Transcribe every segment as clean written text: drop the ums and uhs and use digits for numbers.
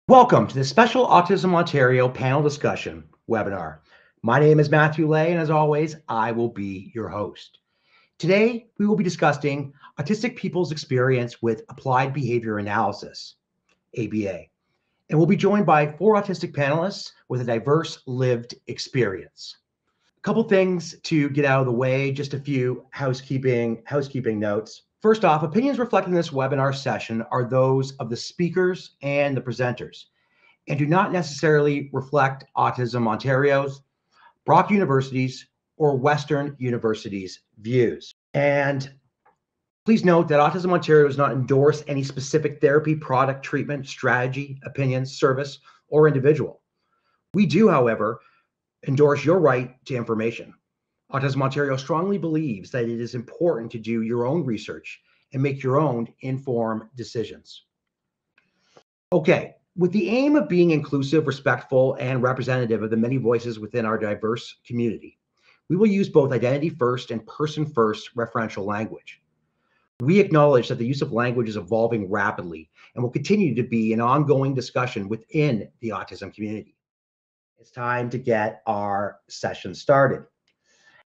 Welcome to the special Autism Ontario panel discussion webinar. My name is Matthew Lay, and as always, I will be your host. Today, we will be discussing autistic people's experience with applied behavior analysis, ABA, and we'll be joined by 4 autistic panelists with a diverse lived experience. A couple things to get out of the way, just a few housekeeping notes. First off, opinions reflected in this webinar session are those of the speakers and the presenters, and do not necessarily reflect Autism Ontario's, Brock University's, or Western University's views. And please note that Autism Ontario does not endorse any specific therapy, product, treatment, strategy, opinion, service, or individual. We do, however, endorse your right to information. Autism Ontario strongly believes that it is important to do your own research and make your own informed decisions. Okay, with the aim of being inclusive, respectful, and representative of the many voices within our diverse community, we will use both identity first and person first referential language. We acknowledge that the use of language is evolving rapidly and will continue to be an ongoing discussion within the autism community. It's time to get our session started.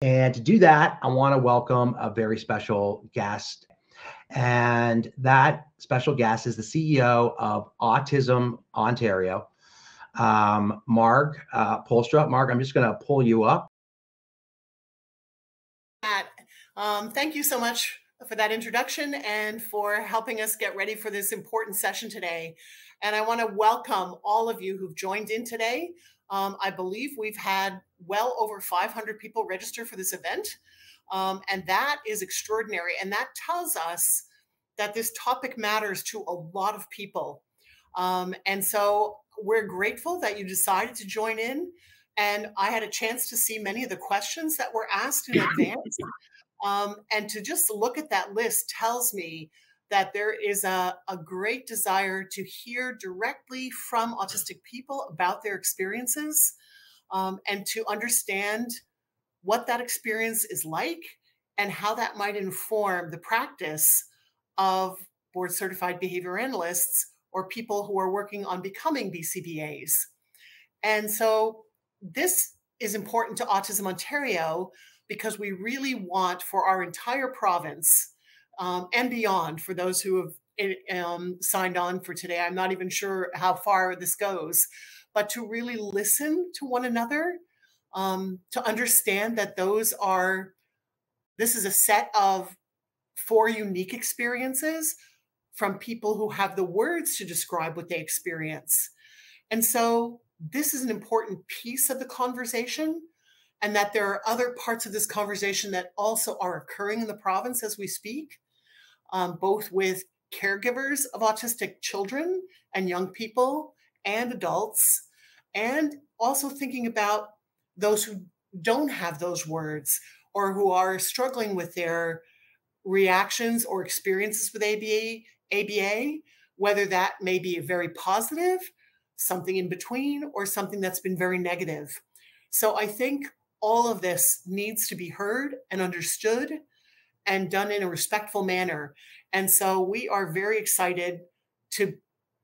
And to do that, I want to welcome a very special guest. And that special guest is the CEO of Autism Ontario, Marg Polstra. Marg, I'm just going to pull you up. Thank you so much for that introduction and for helping us get ready for this important session today. And I want to welcome all of you who've joined in today. I believe we've had well over 500 people register for this event. And that is extraordinary. And that tells us that this topic matters to a lot of people. And so we're grateful that you decided to join in. And I had a chance to see many of the questions that were asked in advance. And to just look at that list tells me that there is a great desire to hear directly from autistic people about their experiences and to understand what that experience is like and how that might inform the practice of board certified behavior analysts or people who are working on becoming BCBAs. And so this is important to Autism Ontario because we really want for our entire province and beyond, for those who have signed on for today, I'm not even sure how far this goes, but to really listen to one another, to understand that this is a set of 4 unique experiences from people who have the words to describe what they experience. And so this is an important piece of the conversation, and that there are other parts of this conversation that also are occurring in the province as we speak, both with caregivers of autistic children and young people and adults, and also thinking about those who don't have those words or who are struggling with their reactions or experiences with ABA, whether that may be very positive, something in between, or something that's been very negative. So I think all of this needs to be heard and understood and done in a respectful manner. And so we are very excited to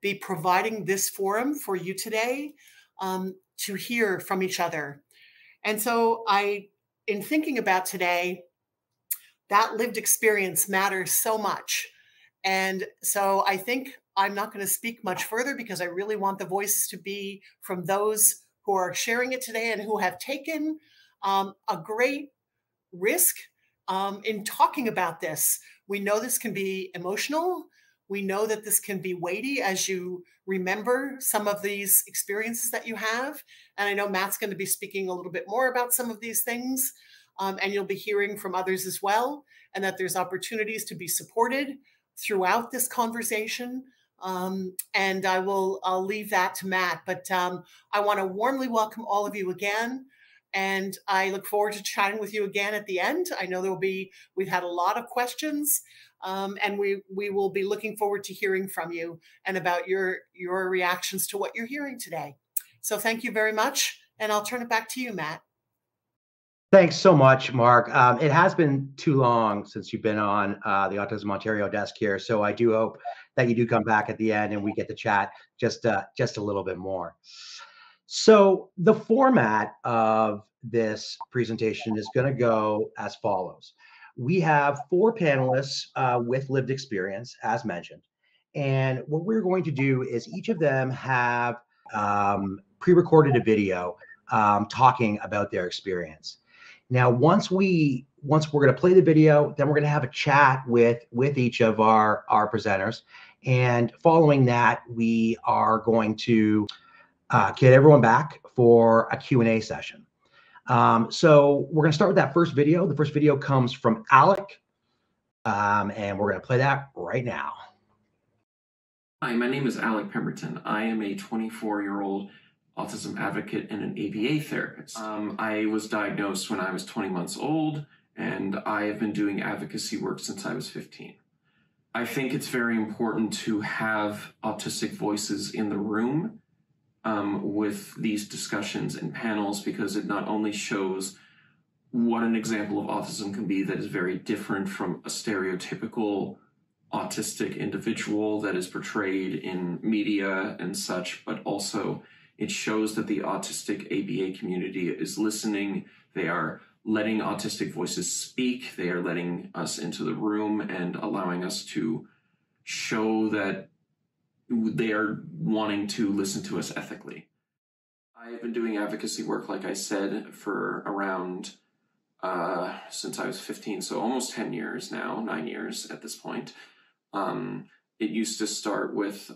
be providing this forum for you today to hear from each other. And so in thinking about today, that lived experience matters so much. And so I think I'm not going to speak much further because I really want the voices to be from those who are sharing it today and who have taken a great risk in talking about this. We know this can be emotional. We know that this can be weighty as you remember some of these experiences that you have. And I know Matt's going to be speaking a little bit more about some of these things. And you'll be hearing from others as well, and that there's opportunities to be supported throughout this conversation. And I'll leave that to Matt, but I want to warmly welcome all of you again. And I look forward to chatting with you again at the end. I know we've had a lot of questions, and we will be looking forward to hearing from you and about your reactions to what you're hearing today. So thank you very much. And I'll turn it back to you, Matt. Thanks so much, Mark. It has been too long since you've been on the Autism Ontario desk here, so I do hope that you do come back at the end and we get to chat just a little bit more. So the format of this presentation is going to go as follows. We have 4 panelists with lived experience, as mentioned. And what we're going to do is each of them have pre-recorded a video talking about their experience. Now, once we're going to play the video, then we're going to have a chat with each of our presenters. And following that, we are going to get everyone back for a Q&A session. So we're going to start with that first video. The first video comes from Alec, and we're going to play that right now. Hi, my name is Alec Pemberton. I am a 24-year-old autism advocate and an ABA therapist. I was diagnosed when I was 20 months old, and I have been doing advocacy work since I was 15. I think it's very important to have autistic voices in the room with these discussions and panels, because it not only shows what an example of autism can be that is very different from a stereotypical autistic individual that is portrayed in media and such, but also it shows that the autistic ABA community is listening. They are letting autistic voices speak. They are letting us into the room and allowing us to show that they are wanting to listen to us ethically. I have been doing advocacy work, like I said, for around since I was 15, so almost 10 years now, 9 years at this point. It used to start with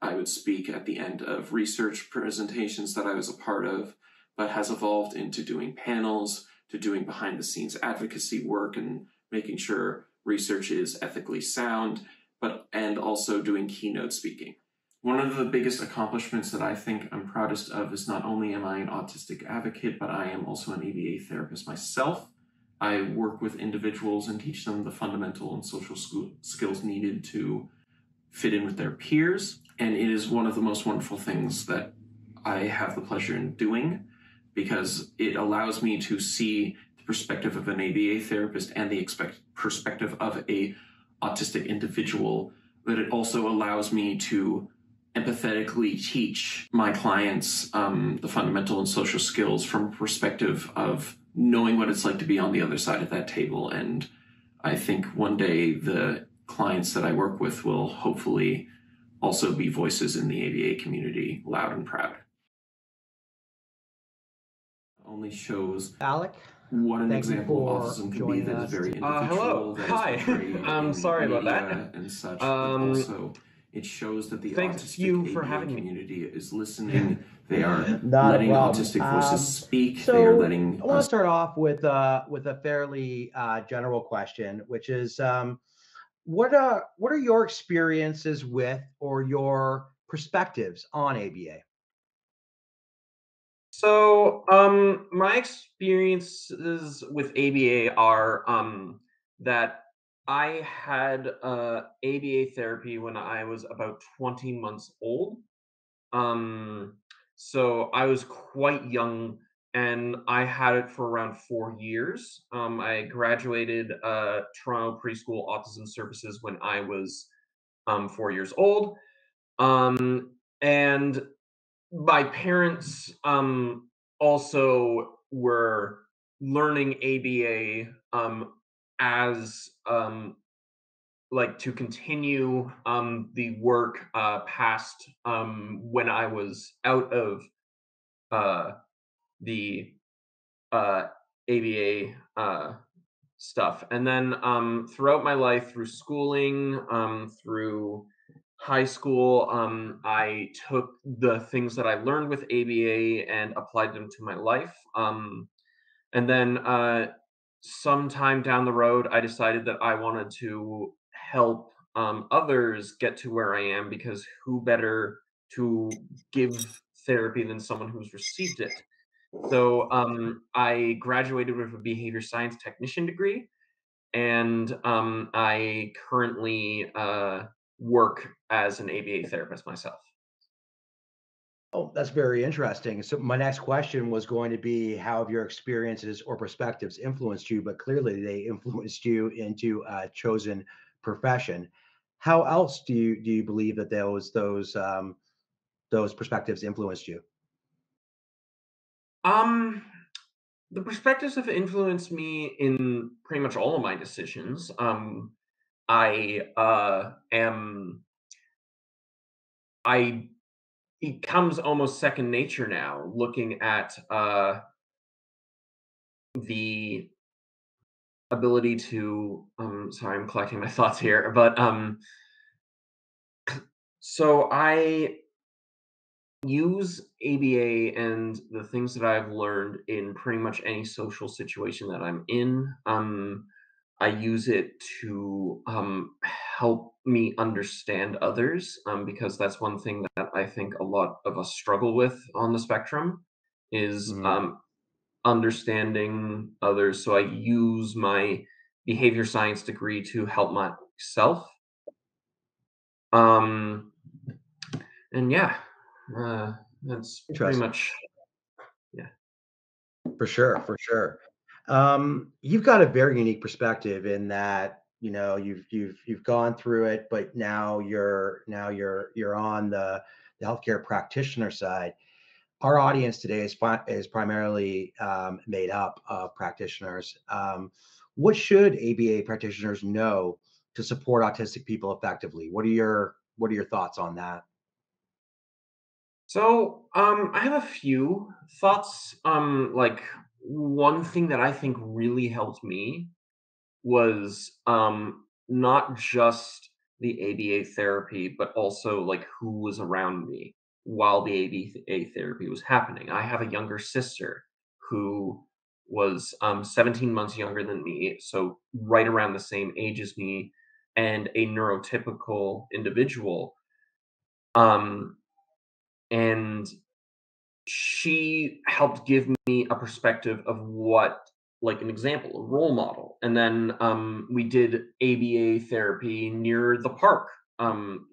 I would speak at the end of research presentations that I was a part of, but has evolved into doing panels, to doing behind the scenes advocacy work and making sure research is ethically sound, and also doing keynote speaking. One of the biggest accomplishments that I think I'm proudest of is not only am I an autistic advocate, but I am also an ABA therapist myself. I work with individuals and teach them the fundamental and social skills needed to fit in with their peers. And it is one of the most wonderful things that I have the pleasure in doing, because it allows me to see the perspective of an ABA therapist and the perspective of a autistic individual, but it also allows me to empathetically teach my clients the fundamental and social skills from a perspective of knowing what it's like to be on the other side of that table. And I think one day the clients that I work with will hopefully also be voices in the ABA community, loud and proud. Only shows Alec, what an example of autism can be that is very individual. Hello. Hi. I'm sorry about that. And such. But also, it shows that the autistic ABA community is listening. They are letting autistic voices speak. So they are letting. I want to start off with a fairly general question, which is, what are your experiences with, or your perspectives on ABA? So, my experiences with ABA are that I had ABA therapy when I was about 20 months old. So I was quite young, and I had it for around 4 years. I graduated Toronto Preschool Autism Services when I was 4 years old. And my parents also were learning ABA as like to continue the work past when I was out of the ABA stuff. And then throughout my life, through schooling, through high school, I took the things that I learned with ABA and applied them to my life. And then sometime down the road, I decided that I wanted to help others get to where I am, because who better to give therapy than someone who's received it? So I graduated with a behavior science technician degree, and I currently work as an ABA therapist myself. Oh, that's very interesting. So my next question was going to be, how have your experiences or perspectives influenced you? But clearly they influenced you into a chosen profession. How else do you believe that those perspectives influenced you? Um, the perspectives have influenced me in pretty much all of my decisions. I am I it comes almost second nature now, looking at the ability to. Sorry, I'm collecting my thoughts here, but so I use ABA and the things that I've learned in pretty much any social situation that I'm in. I use it to help me understand others, because that's one thing that I think a lot of us struggle with on the spectrum is Mhm. understanding others. So I use my behavior science degree to help myself. Um, and yeah, that's pretty Interesting. much yeah. For sure, for sure. You've got a very unique perspective in that, you've gone through it, but now you're on the healthcare practitioner side. Our audience today is primarily made up of practitioners. What should ABA practitioners know to support autistic people effectively? What are your thoughts on that? So, I have a few thoughts. Like one thing that I think really helped me was not just the ABA therapy, but also like who was around me while the ABA therapy was happening. I have a younger sister who was 17 months younger than me, so right around the same age as me, and a neurotypical individual. Um, and she helped give me a perspective of what, like, an example, a role model. And then we did ABA therapy near the park,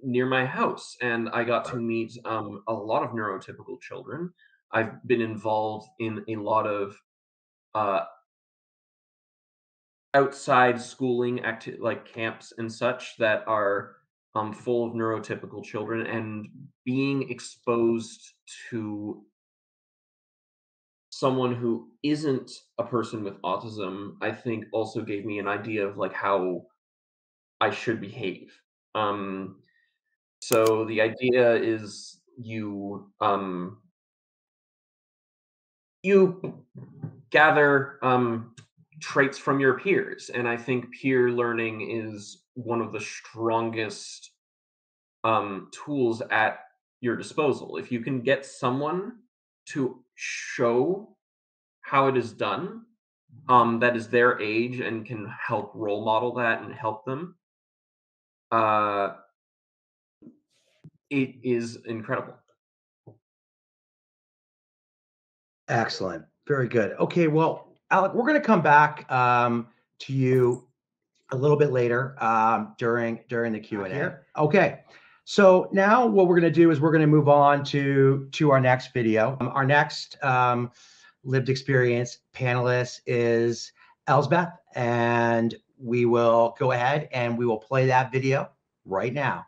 near my house, and I got to meet a lot of neurotypical children. I've been involved in a lot of uh, outside schooling like camps and such that are full of neurotypical children, and being exposed to someone who isn't a person with autism, I think also gave me an idea of like how I should behave. Um, so the idea is you gather traits from your peers, and I think peer learning is one of the strongest tools at your disposal. If you can get someone to show how it is done, that is their age and can help role model that and help them, uh, it is incredible. Excellent. Very good. Okay, well, Alec, we're going to come back to you a little bit later during the Q&A here. Okay. So now what we're going to do is we're going to move on to our next video. Our next lived experience panelist is Elsbeth, and we will go ahead and we will play that video right now.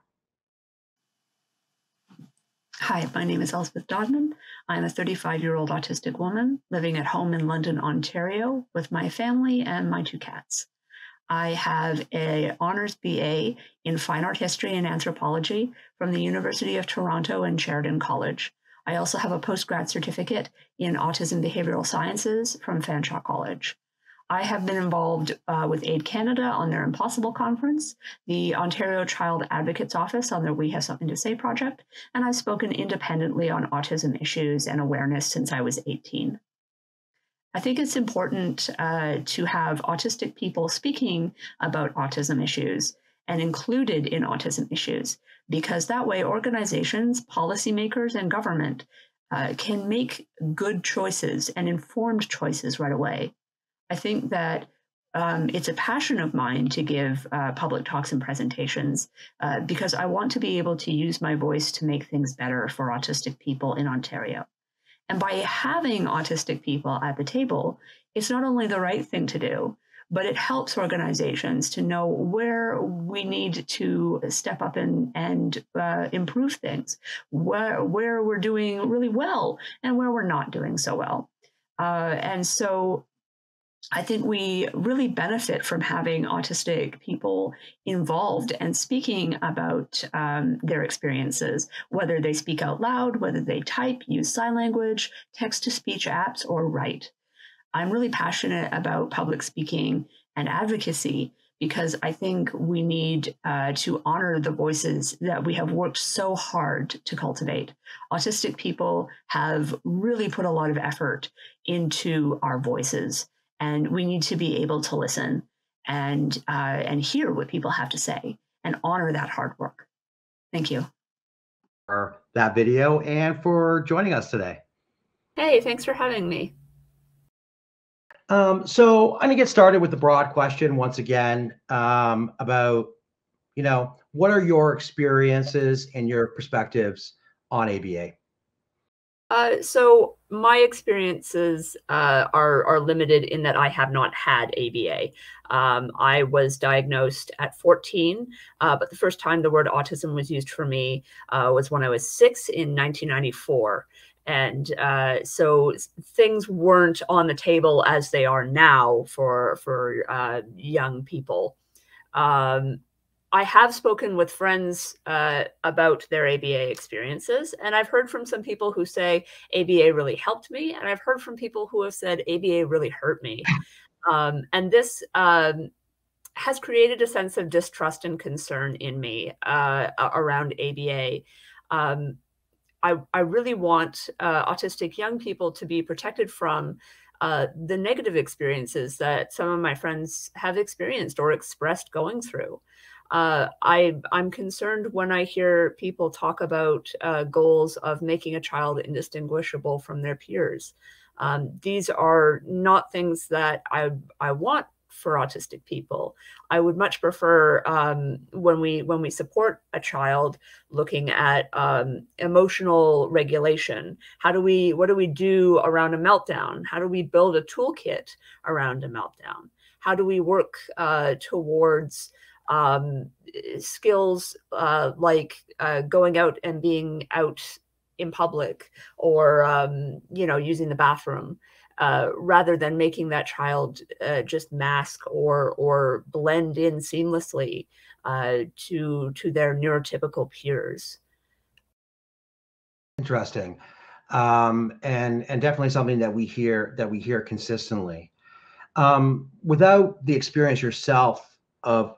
Hi, my name is Elspeth Dodman. I'm a 35-year-old autistic woman living at home in London, Ontario, with my family and my 2 cats. I have an honors BA in fine art history and anthropology from the University of Toronto and Sheridan College. I also have a postgrad certificate in autism behavioral sciences from Fanshawe College. I have been involved with Aid Canada on their Impossible Conference, the Ontario Child Advocates Office on their We Have Something to Say project, and I've spoken independently on autism issues and awareness since I was 18. I think it's important to have autistic people speaking about autism issues and included in autism issues, because that way organizations, policymakers, and government can make good choices and informed choices right away. I think that it's a passion of mine to give public talks and presentations because I want to be able to use my voice to make things better for autistic people in Ontario. And by having autistic people at the table, it's not only the right thing to do, but it helps organizations to know where we need to step up and improve things, where we're doing really well and where we're not doing so well. And so I think we really benefit from having autistic people involved and speaking about their experiences, whether they speak out loud, whether they type, use sign language, text-to-speech apps, or write. I'm really passionate about public speaking and advocacy because I think we need to honor the voices that we have worked so hard to cultivate. Autistic people have really put a lot of effort into our voices, and we need to be able to listen and hear what people have to say and honor that hard work. Thank you. For that video and for joining us today. Hey, thanks for having me. So I'm going to get started with the broad question once again about, what are your experiences and your perspectives on ABA? So my experiences are limited in that I have not had ABA. I was diagnosed at 14, but the first time the word autism was used for me was when I was 6 in 1994. And so things weren't on the table as they are now for young people. I have spoken with friends about their ABA experiences, and I've heard from some people who say ABA really helped me, and I've heard from people who have said ABA really hurt me. And this has created a sense of distrust and concern in me around ABA. I really want autistic young people to be protected from the negative experiences that some of my friends have experienced or expressed going through. I'm concerned when I hear people talk about goals of making a child indistinguishable from their peers. These are not things that I want for autistic people. I would much prefer when we support a child looking at emotional regulation. What do we do around a meltdown? How do we build a toolkit around a meltdown? How do we work towards skills like going out and being out in public, or using the bathroom, rather than making that child just mask or blend in seamlessly to their neurotypical peers. Interesting, and definitely something that we hear consistently. Without the experience yourself of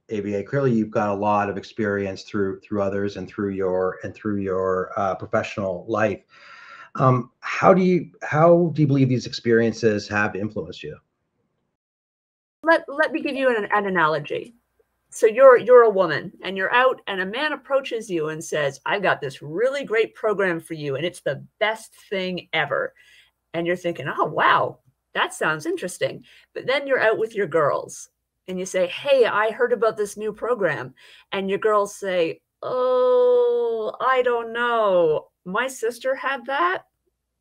ABA, clearly you've got a lot of experience through others and through your professional life. How do you believe these experiences have influenced you? Let me give you an analogy. So you're a woman and you're out, and a man approaches you and says, "I've got this really great program for you, and it's the best thing ever." And you're thinking, "Oh, wow, that sounds interesting." But then you're out with your girls and you say, "Hey, I heard about this new program." And your girls say, "Oh, I don't know. My sister had that.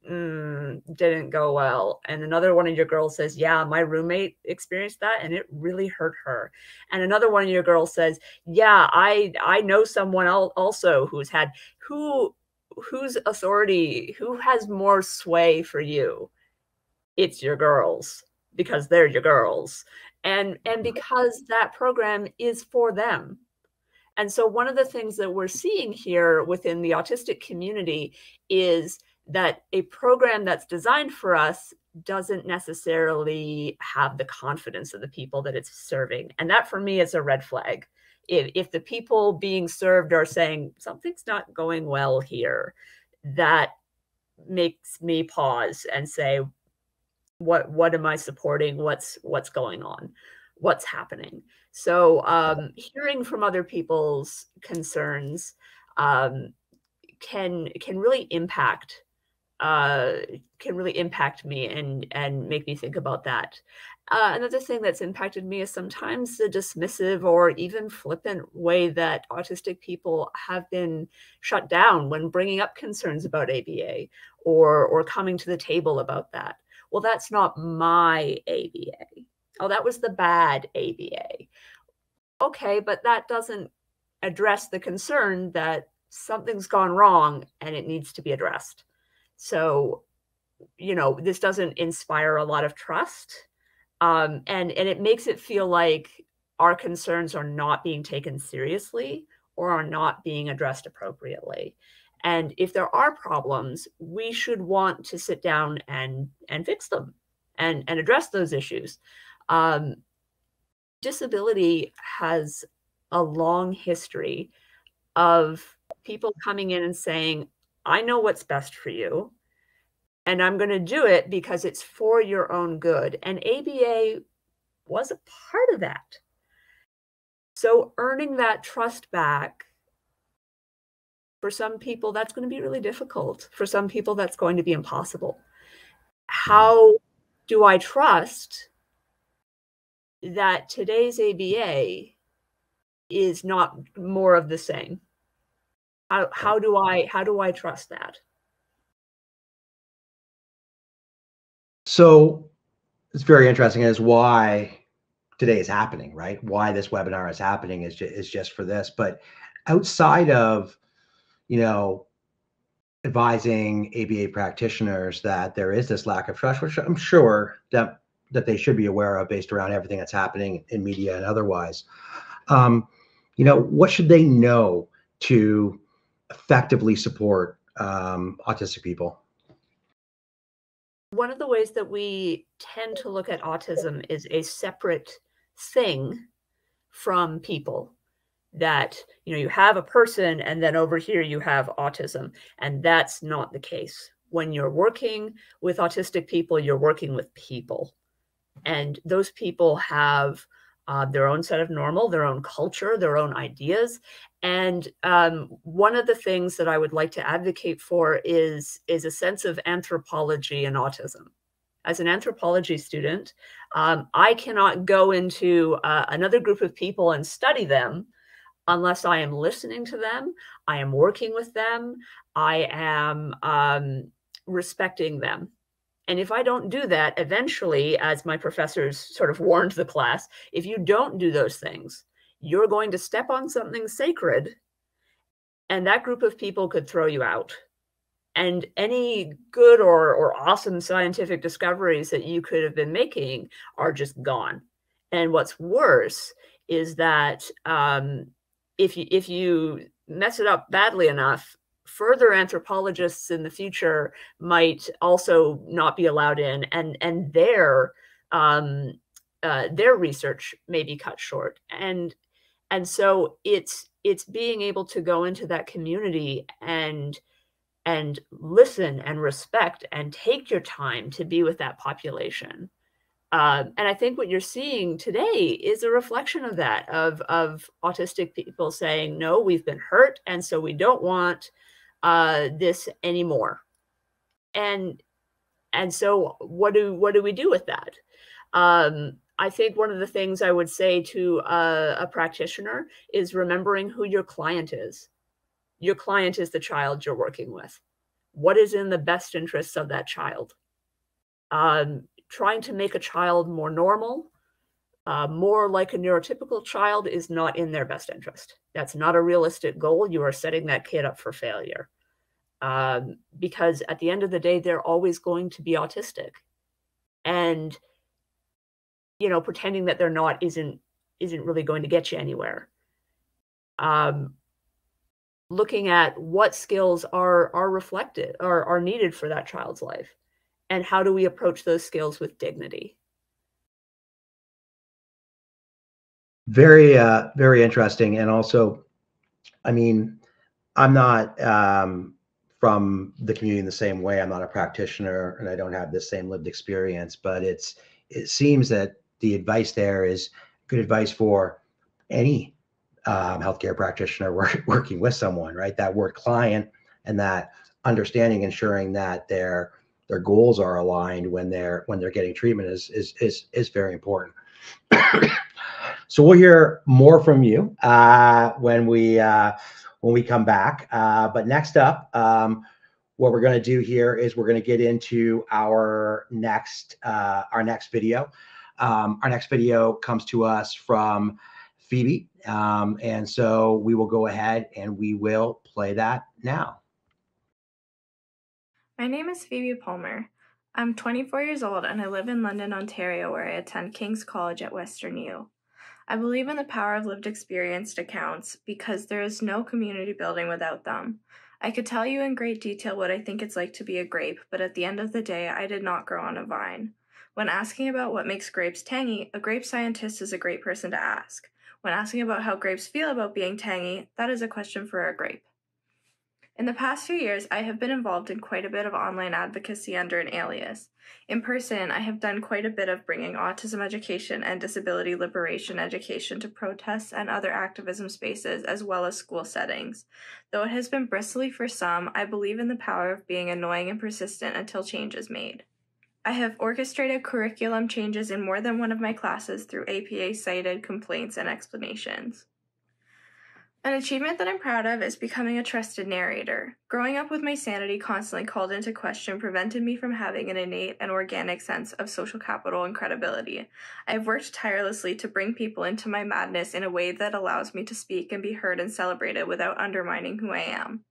Didn't go well." And another one of your girls says, "Yeah, my roommate experienced that and it really hurt her." And another one of your girls says, "Yeah, I know someone also who's had," whose authority, who has more sway for you? It's your girls, because they're your girls. And because that program is for them. And so one of the things that we're seeing here within the autistic community is that a program that's designed for us doesn't necessarily have the confidence of the people that it's serving. And that for me is a red flag. If the people being served are saying something's not going well here, that makes me pause and say, what am I supporting? What's going on? What's happening? So hearing from other people's concerns can really impact me and make me think about that. Another thing that's impacted me is sometimes the dismissive or even flippant way that autistic people have been shut down when bringing up concerns about ABA or coming to the table about that. Well, that's not my ABA. Oh, that was the bad ABA. Okay, but that doesn't address the concern that something's gone wrong and it needs to be addressed. So, this doesn't inspire a lot of trust. And it makes it feel like our concerns are not being taken seriously or are not being addressed appropriately. And if there are problems, we should want to sit down and fix them and address those issues. Disability has a long history of people coming in and saying, I know what's best for you, and I'm going to do it because it's for your own good. And ABA was a part of that. So earning that trust back, for some people, that's going to be really difficult. For some people, that's going to be impossible. How do I trust that today's ABA is not more of the same? How do I trust that? So it's very interesting as why today is happening, right? Why this webinar is happening is just for this. But outside of, advising ABA practitioners that there is this lack of trust, which I'm sure that they should be aware of based around everything that's happening in media and otherwise. What should they know to effectively support autistic people? One of the ways that we tend to look at autism is a separate thing from people. That, you have a person and then over here you have autism. And that's not the case. When you're working with autistic people, you're working with people. And those people have their own set of normal, their own culture, their own ideas. And one of the things that I would like to advocate for is a sense of anthropology in autism. As an anthropology student, I cannot go into another group of people and study them unless I am listening to them, I am working with them, I am respecting them. And if I don't do that, eventually, as my professors sort of warned the class, if you don't do those things, you're going to step on something sacred, and that group of people could throw you out. And any good or awesome scientific discoveries that you could have been making are just gone. And what's worse is that if you mess it up badly enough, further anthropologists in the future might also not be allowed in, and their research may be cut short. And so it's being able to go into that community and listen and respect and take your time to be with that population. And I think what you're seeing today is a reflection of that, of autistic people saying, no, we've been hurt, and so we don't want this anymore. And so what do we do with that? I think one of the things I would say to a practitioner is remembering who your client is. Your client is the child you're working with. What is in the best interests of that child? Trying to make a child more normal, more like a neurotypical child is not in their best interest. That's not a realistic goal. You are setting that kid up for failure. Because at the end of the day, they're always going to be autistic. And, pretending that they're not isn't really going to get you anywhere. Looking at what skills are reflected, are needed for that child's life. And how do we approach those skills with dignity? Very, very interesting. And also, I'm not from the community in the same way. I'm not a practitioner and I don't have the same lived experience, but it seems that the advice there is good advice for any healthcare practitioner working with someone, right? That word client and that understanding, ensuring that their goals are aligned when they're getting treatment is very important. So we'll hear more from you when we come back. But next up, what we're going to do here is we're going to get into our next video. Our next video comes to us from Phoebe. And so we will go ahead and we will play that now. My name is Phoebe Palmer. I'm 24 years old and I live in London, Ontario, where I attend King's College at Western U. I believe in the power of lived experienced accounts because there is no community building without them. I could tell you in great detail what I think it's like to be a grape, but at the end of the day, I did not grow on a vine. When asking about what makes grapes tangy, a grape scientist is a great person to ask. When asking about how grapes feel about being tangy, that is a question for a grape. In the past few years, I have been involved in quite a bit of online advocacy under an alias. In person, I have done quite a bit of bringing autism education and disability liberation education to protests and other activism spaces as well as school settings. Though it has been bristly for some, I believe in the power of being annoying and persistent until change is made. I have orchestrated curriculum changes in more than one of my classes through APA-cited complaints and explanations. An achievement that I'm proud of is becoming a trusted narrator. Growing up with my sanity constantly called into question prevented me from having an innate and organic sense of social capital and credibility. I have worked tirelessly to bring people into my madness in a way that allows me to speak and be heard and celebrated without undermining who I am.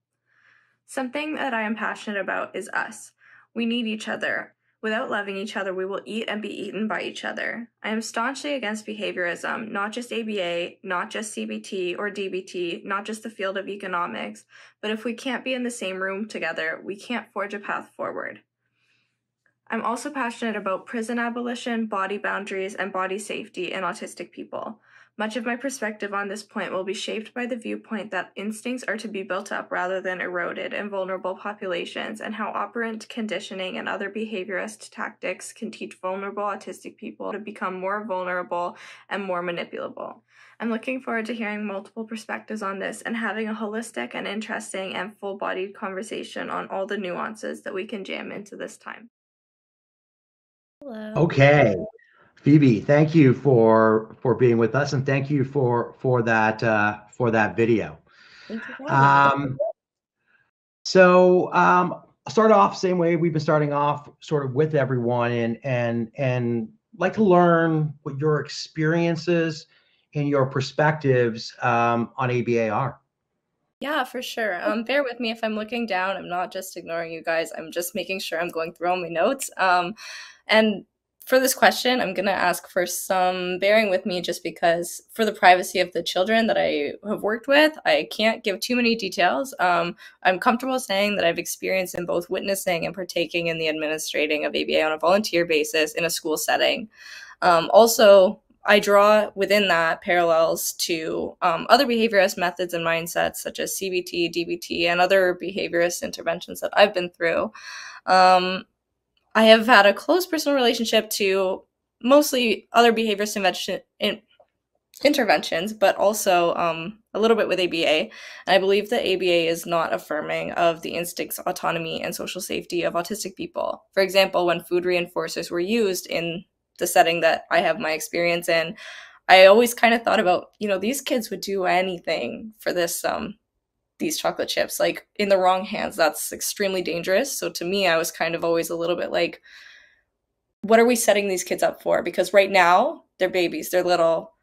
Something that I am passionate about is us. We need each other. Without loving each other, we will eat and be eaten by each other. I am staunchly against behaviorism, not just ABA, not just CBT or DBT, not just the field of economics, but if we can't be in the same room together, we can't forge a path forward. I'm also passionate about prison abolition, body boundaries, and body safety in autistic people. Much of my perspective on this point will be shaped by the viewpoint that instincts are to be built up rather than eroded in vulnerable populations, and how operant conditioning and other behaviorist tactics can teach vulnerable autistic people to become more vulnerable and more manipulable. I'm looking forward to hearing multiple perspectives on this and having a holistic and interesting and full-bodied conversation on all the nuances that we can jam into this time. Hello. Okay. Phoebe, thank you for being with us, and thank you for that video. Thank you for having me. I'll start off same way we've been starting off, sort of with everyone, and like to learn what your experiences and your perspectives on ABA are. Yeah, for sure. Bear with me if I'm looking down. I'm not just ignoring you guys. I'm just making sure I'm going through all my notes. And for this question, I'm going to ask for some bearing with me just because for the privacy of the children that I have worked with, I can't give too many details. I'm comfortable saying that I've experienced in both witnessing and partaking in the administrating of ABA on a volunteer basis in a school setting. Also, I draw within that parallels to other behaviorist methods and mindsets such as CBT, DBT, and other behaviorist interventions that I've been through. I have had a close personal relationship to mostly other behaviorist interventions, but also a little bit with ABA. And I believe that ABA is not affirming of the instincts, autonomy, and social safety of autistic people. For example, when food reinforcers were used in the setting that I have my experience in, I always kind of thought about, these kids would do anything for this these chocolate chips. Like, in the wrong hands, that's extremely dangerous. So to me, I was kind of always a little bit like, what are we setting these kids up for? Because right now, they're babies, they're little.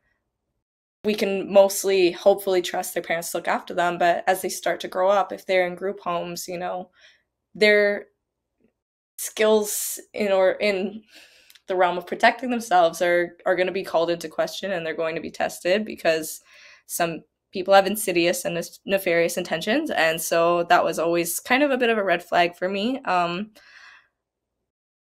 We can mostly, hopefully, trust their parents to look after them. But as they start to grow up, if they're in group homes, their skills in the realm of protecting themselves are going to be called into question, and they're going to be tested because some people have insidious and nefarious intentions. And so that was always kind of a bit of a red flag for me.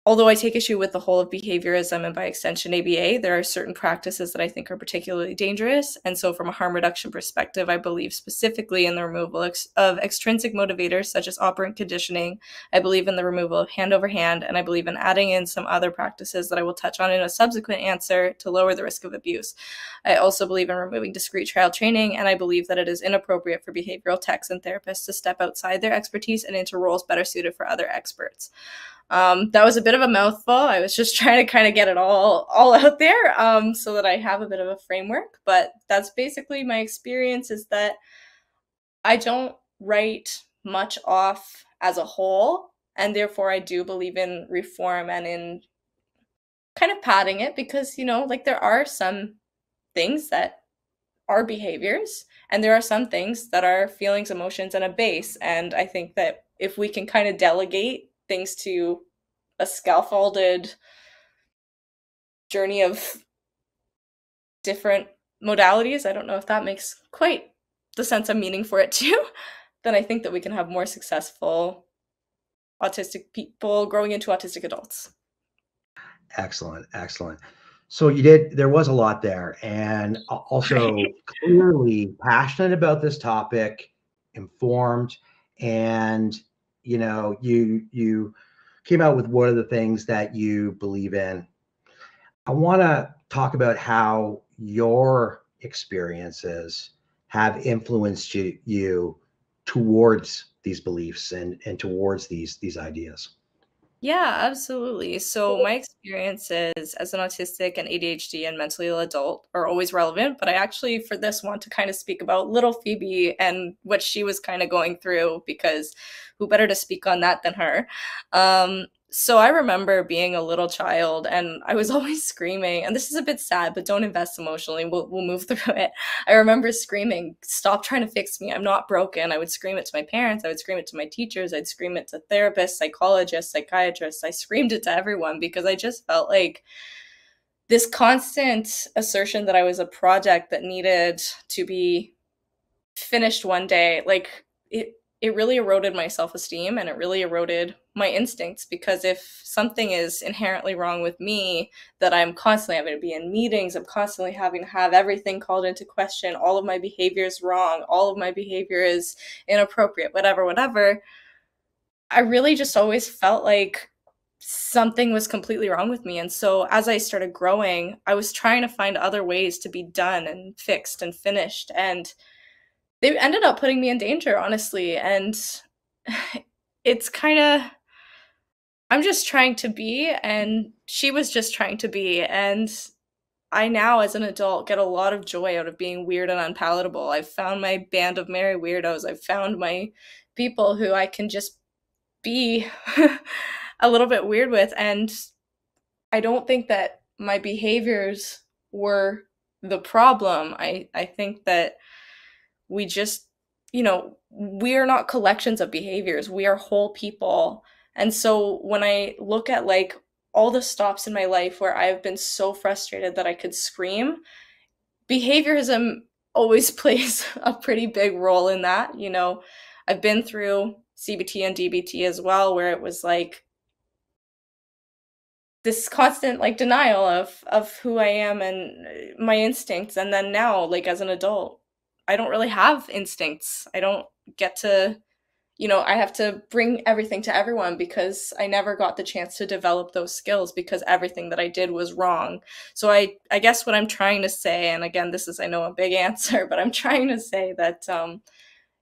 Although I take issue with the whole of behaviorism and by extension ABA, there are certain practices that I think are particularly dangerous. And so from a harm reduction perspective, I believe specifically in the removal of extrinsic motivators such as operant conditioning. I believe in the removal of hand over hand, and I believe in adding in some other practices that I will touch on in a subsequent answer to lower the risk of abuse. I also believe in removing discrete trial training, and I believe that it is inappropriate for behavioral techs and therapists to step outside their expertise and into roles better suited for other experts. That was a bit of a mouthful. I was just trying to kind of get it all out there so that I have a bit of a framework. But that's basically my experience, is that I don't write much off as a whole, and therefore I do believe in reform and in kind of padding it because, like there are some things that are behaviors and there are some things that are feelings, emotions, and a base. And I think that if we can kind of delegate things to a scaffolded journey of different modalities, I don't know if that makes quite the sense of meaning for it too, then I think that we can have more successful autistic people growing into autistic adults. Excellent, excellent. So there was a lot there, and also clearly passionate about this topic, informed, and you came out with one of the things that you believe in. I want to talk about how your experiences have influenced you towards these beliefs and towards these ideas. Yeah, absolutely. So my experiences as an autistic and ADHD and mentally ill adult are always relevant, but I actually for this want to kind of speak about little Phoebe and what she was kind of going through because who better to speak on that than her? So I remember being a little child and I was always screaming, and this is a bit sad, but don't invest emotionally. We'll move through it. I remember screaming, "Stop trying to fix me. I'm not broken." I would scream it to my parents. I would scream it to my teachers. I'd scream it to therapists, psychologists, psychiatrists. I screamed it to everyone because I just felt like this constant assertion that I was a project that needed to be finished one day, like it really eroded my self-esteem and it really eroded my instincts because if something is inherently wrong with me, that I'm constantly having to be in meetings, I'm constantly having to have everything called into question, all of my behavior is wrong, all of my behavior is inappropriate, whatever, I really just always felt like something was completely wrong with me. And so as I started growing, I was trying to find other ways to be done and fixed and finished, and they ended up putting me in danger, honestly. And it's kind of, I'm just trying to be, and she was just trying to be. And I now, as an adult, get a lot of joy out of being weird and unpalatable. I've found my band of merry weirdos. I've found my people who I can just be a little bit weird with. And I don't think that my behaviors were the problem. I think that we just, we are not collections of behaviors. We are whole people. And so when I look at like all the stops in my life where I've been so frustrated that I could scream, behaviorism always plays a pretty big role in that. I've been through CBT and DBT as well, where it was like this constant like denial of who I am and my instincts. And then now, like as an adult, I don't really have instincts. I don't get to, I have to bring everything to everyone because I never got the chance to develop those skills because everything that I did was wrong. So I guess what I'm trying to say, and again, this is, I know, a big answer, but I'm trying to say that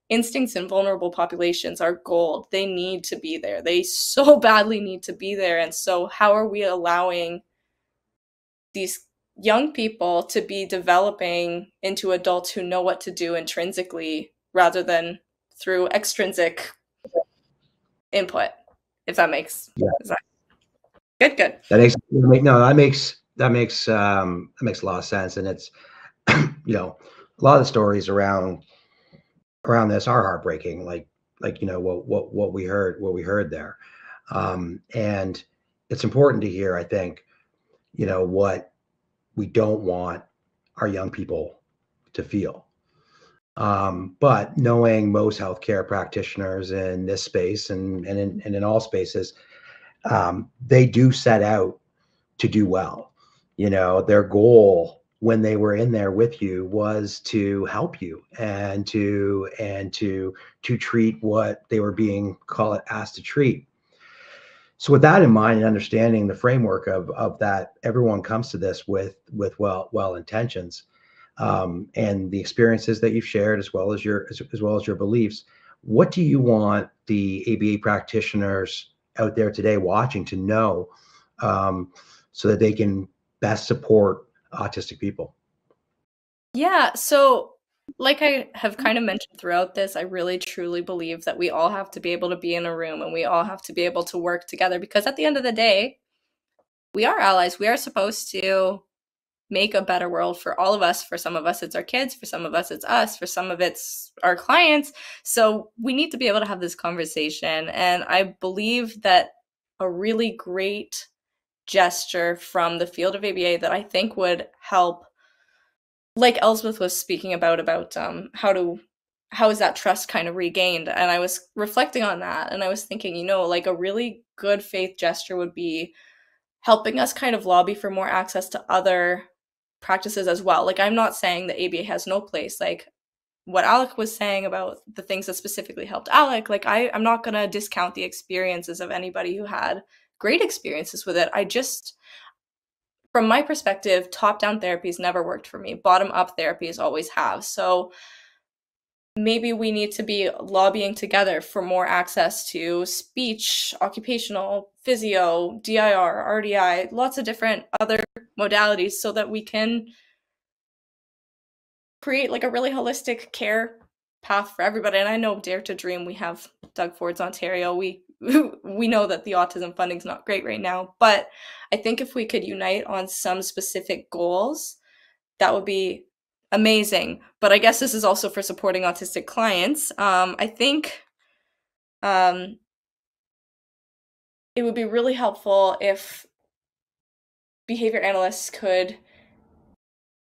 instincts in vulnerable populations are gold. They need to be there. They so badly need to be there. And so how are we allowing these young people to be developing into adults who know what to do intrinsically rather than through extrinsic input, if that makes good. That makes a lot of sense. And it's a lot of the stories around this are heartbreaking, like what we heard there. And it's important to hear, I think, what we don't want our young people to feel. But knowing most healthcare practitioners in this space and in all spaces, they do set out to do well. Their goal when they were in there with you was to help you and to treat what they were being asked to treat. So with that in mind and understanding the framework of that, everyone comes to this with well intentions, and the experiences that you've shared as well as your beliefs. What do you want the ABA practitioners out there today watching to know, so that they can best support autistic people? Yeah, so like I have kind of mentioned throughout this, I really truly believe that we all have to be able to be in a room and we all have to be able to work together because at the end of the day, we are allies. We are supposed to make a better world for all of us. For some of us, it's our kids. For some of us, it's us. For some of it's our clients. So we need to be able to have this conversation. And I believe that a really great gesture from the field of ABA that I think would help, like Elspeth was speaking about how is that trust kind of regained? And I was reflecting on that, and I was thinking, you know, like a really good faith gesture would be helping us kind of lobby for more access to other practices as well. Like, I'm not saying that ABA has no place. Like what Alec was saying about the things that specifically helped Alec, like I'm not going to discount the experiences of anybody who had great experiences with it. I just, from my perspective, top-down therapies never worked for me. Bottom-up therapies always have. So maybe we need to be lobbying together for more access to speech, occupational, physio, DIR, RDI, lots of different other modalities so that we can create like a really holistic care path for everybody. And I know Dare to Dream, we have Doug Ford's Ontario. We know that the autism funding's not great right now, but I think if we could unite on some specific goals, that would be amazing. But I guess this is also for supporting autistic clients. I think it would be really helpful if behavior analysts could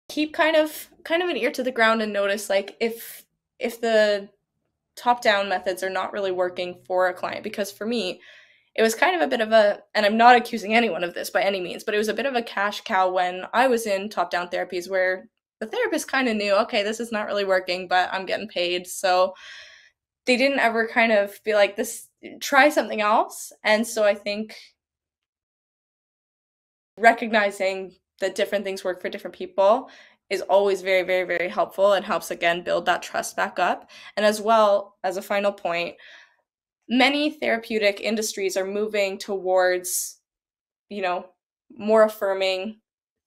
keep kind of an ear to the ground and notice, like, if the top-down methods are not really working for a client. Because for me, it was kind of a bit of a, and I'm not accusing anyone of this by any means, but it was a bit of a cash cow when I was in top-down therapies where the therapist kind of knew, okay, this is not really working, but I'm getting paid. So they didn't ever kind of be like, this, try something else. And so I think recognizing that different things work for different people is always very, very, very helpful and helps, again, build that trust back up. And as well, as a final point, many therapeutic industries are moving towards, you know, more affirming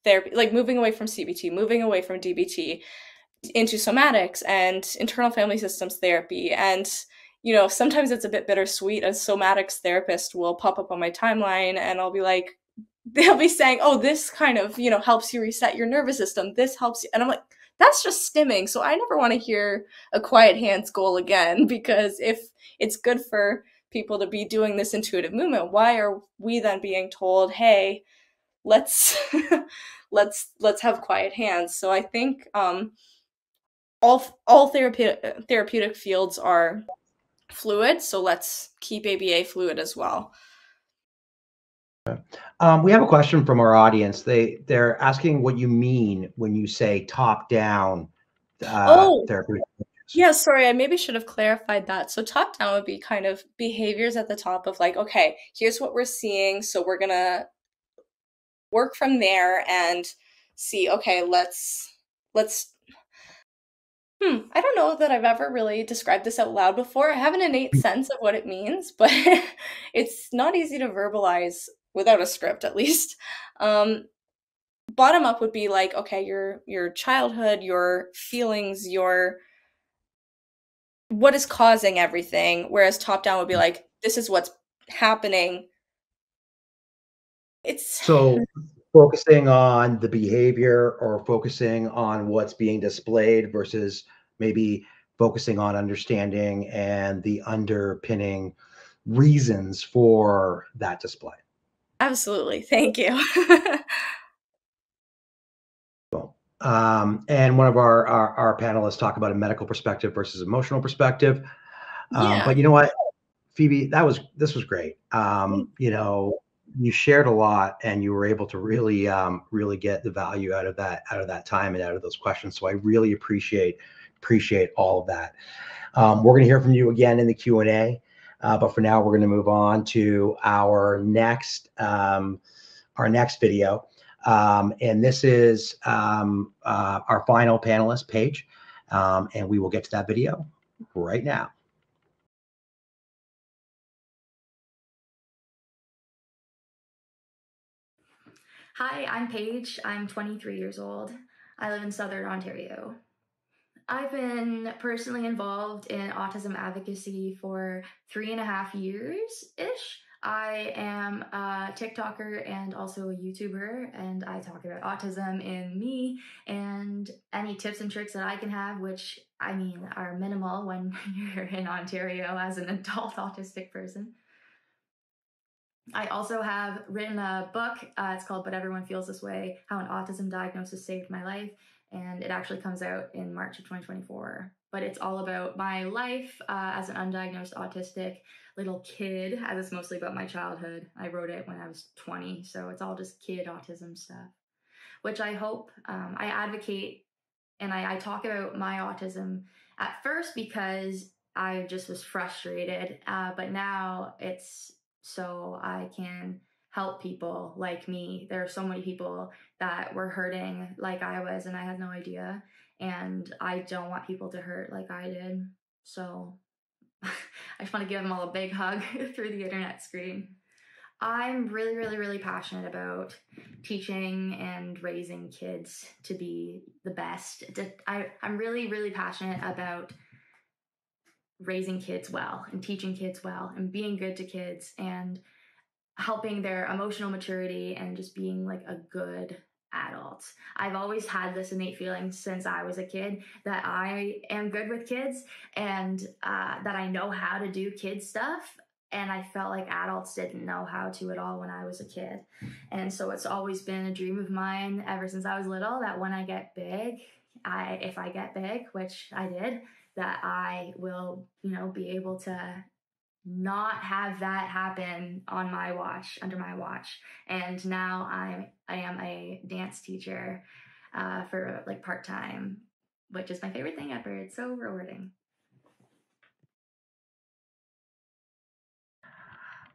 therapy, like moving away from CBT, moving away from DBT into somatics and internal family systems therapy. And, you know, sometimes it's a bit bittersweet. A somatics therapist will pop up on my timeline and I'll be like, they'll be saying, oh, this kind of, you know, helps you reset your nervous system. This helps you. And I'm like, that's just stimming. So I never want to hear a quiet hands goal again, because if it's good for people to be doing this intuitive movement, why are we then being told, hey, let's let's have quiet hands? So I think all therapeutic fields are fluid. So let's keep ABA fluid as well. We have a question from our audience. They're asking what you mean when you say top-down therapy. Yeah, sorry, I maybe should have clarified that. So top-down would be kind of behaviors at the top of like, okay, here's what we're seeing, so we're gonna work from there and see, okay, let's I don't know that I've ever really described this out loud before. I have an innate sense of what it means, but it's not easy to verbalize without a script, at least. Bottom up would be like, okay, your childhood, your feelings, what is causing everything, whereas top down would be like, this is what's happening. It's so focusing on the behavior or focusing on what's being displayed versus maybe focusing on understanding and the underpinning reasons for that display. Absolutely. Thank you. And one of our panelists talk about a medical perspective versus emotional perspective. Yeah. But you know what, Phoebe, this was great. You know, you shared a lot and you were able to really, really get the value out of that time and out of those questions. So I really appreciate all of that. We're going to hear from you again in the Q&A. But for now, we're going to move on to our next video. And this is our final panelist, Paige. And we will get to that video right now. Hi, I'm Paige. I'm 23 years old. I live in Southern Ontario. I've been personally involved in autism advocacy for 3.5 years-ish. I am a TikToker and also a YouTuber, and I talk about autism in me and any tips and tricks that I can have, which I mean are minimal when you're in Ontario as an adult autistic person. I also have written a book. It's called But Everyone Feels This Way, How an Autism Diagnosis Saved My Life. And it actually comes out in March of 2024. But it's all about my life as an undiagnosed autistic little kid, as it's mostly about my childhood. I wrote it when I was 20, so it's all just kid autism stuff, which I hope I advocate. And I talk about my autism at first because I just was frustrated, but now it's so I can help people like me. There are so many people that were hurting like I was, and I had no idea. And I don't want people to hurt like I did. So I just want to give them all a big hug through the internet screen. I'm really, really, really passionate about teaching and raising kids to be the best. I'm really, really passionate about raising kids well and teaching kids well and being good to kids and helping their emotional maturity and just being like a good adult. I've always had this innate feeling since I was a kid that I am good with kids and that I know how to do kid stuff. And I felt like adults didn't know how to at all when I was a kid. And so it's always been a dream of mine ever since I was little that when I get big, if I get big, which I did, that I will, be able to not have that happen on my watch, under my watch. And now I am a dance teacher for like part-time, which is my favorite thing ever. It's so rewarding.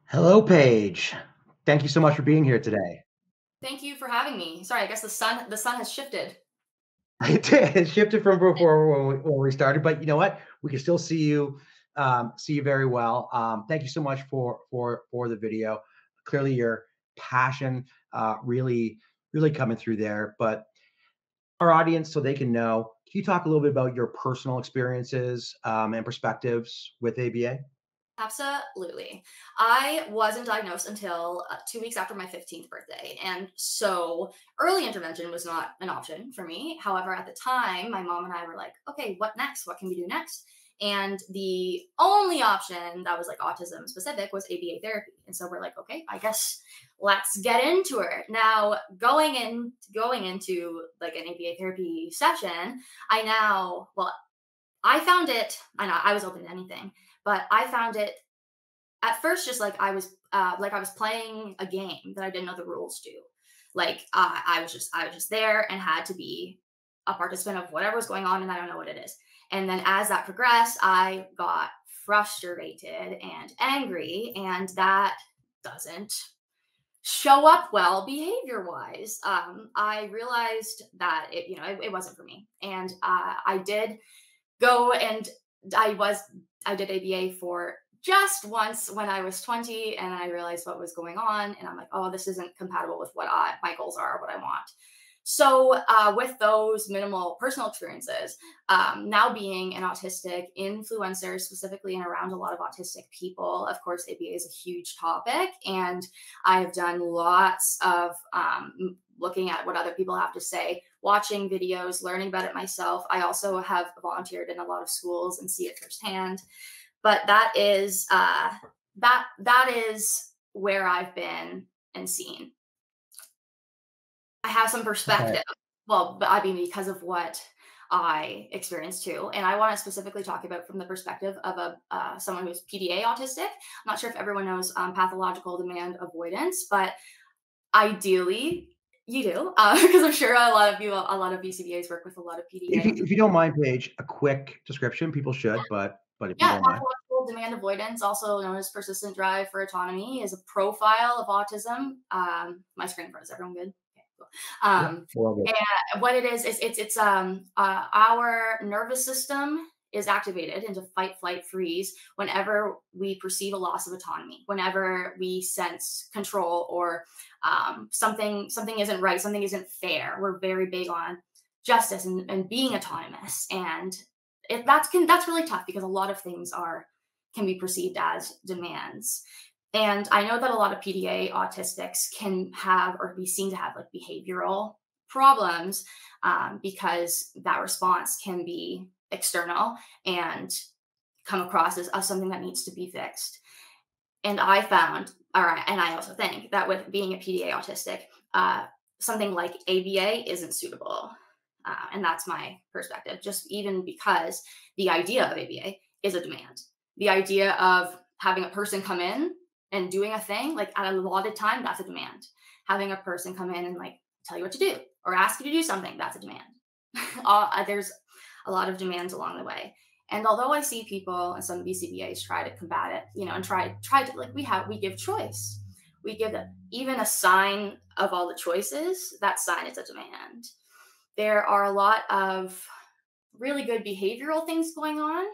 Hello, Paige. Thank you so much for being here today. Thank you for having me. Sorry, I guess the sun has shifted. It did. It shifted from before when we started, but you know what? We can still see you very well. Thank you so much for the video. Clearly, your passion really coming through there. But our audience, so they can know, can you talk a little bit about your personal experiences and perspectives with ABA? Absolutely. I wasn't diagnosed until 2 weeks after my 15th birthday. And so early intervention was not an option for me. However, at the time, my mom and I were like, okay, what next? What can we do next? And the only option that was like autism specific was ABA therapy. And so we're like, okay, I guess let's get into it. Now, going into like an ABA therapy session, I found it, I was open to anything, but I found it at first just like I was playing a game that I didn't know the rules to. Like I was just there and had to be a participant of whatever was going on, and I don't know what it is. And then as that progressed, I got frustrated and angry, and that doesn't show up well behavior wise. I realized that it wasn't for me, and I did go and I did ABA for just once when I was 20, and I realized what was going on, and I'm like, oh, this isn't compatible with what my goals are, what I want. So with those minimal personal experiences, now being an autistic influencer, specifically and around a lot of autistic people, of course, ABA is a huge topic, and I have done lots of looking at what other people have to say, watching videos, learning about it myself. I also have volunteered in a lot of schools and see it firsthand. But that is that is where I've been and seen. I have some perspective. Okay. Well, but I mean, because of what I experienced too, and I want to specifically talk about from the perspective of someone who's PDA autistic. I'm not sure if everyone knows pathological demand avoidance, but ideally you do, because I'm sure a lot of BCBAs work with a lot of PDA. If you don't mind, Paige, a quick description. People should, but if you don't mind. Pathological demand avoidance, also known as persistent drive for autonomy, is a profile of autism. My screen froze. Everyone good? Okay, cool. And what it is it's our nervous system is activated into fight, flight, freeze whenever we perceive a loss of autonomy, whenever we sense control or something isn't right, something isn't fair. We're very big on justice and being autonomous, and that's really tough because a lot of things can be perceived as demands. And I know that a lot of PDA autistics can have or be seen to have like behavioral problems because that response can be external and come across as something that needs to be fixed. And I found, all right, and I also think that with being a PDA autistic, something like ABA isn't suitable. And that's my perspective, just even because the idea of ABA is a demand. The idea of having a person come in and doing a thing, like at a allotted time, that's a demand. Having a person come in and like tell you what to do or ask you to do something, that's a demand. There's a lot of demands along the way. And although I see people and some BCBAs try to combat it, you know, and try to like we give choice. We give even a sign of all the choices, that sign is a demand. There are a lot of really good behavioral things going on.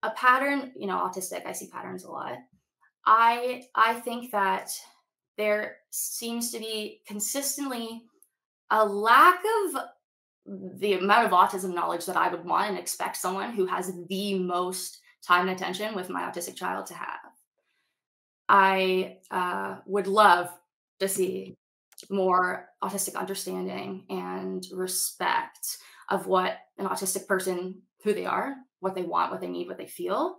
A pattern, you know, autistic, I see patterns a lot. I think that there seems to be consistently a lack of the amount of autism knowledge that I would want and expect someone who has the most time and attention with my autistic child to have. I would love to see more autistic understanding and respect of what an autistic person, who they are, what they want, what they need, what they feel,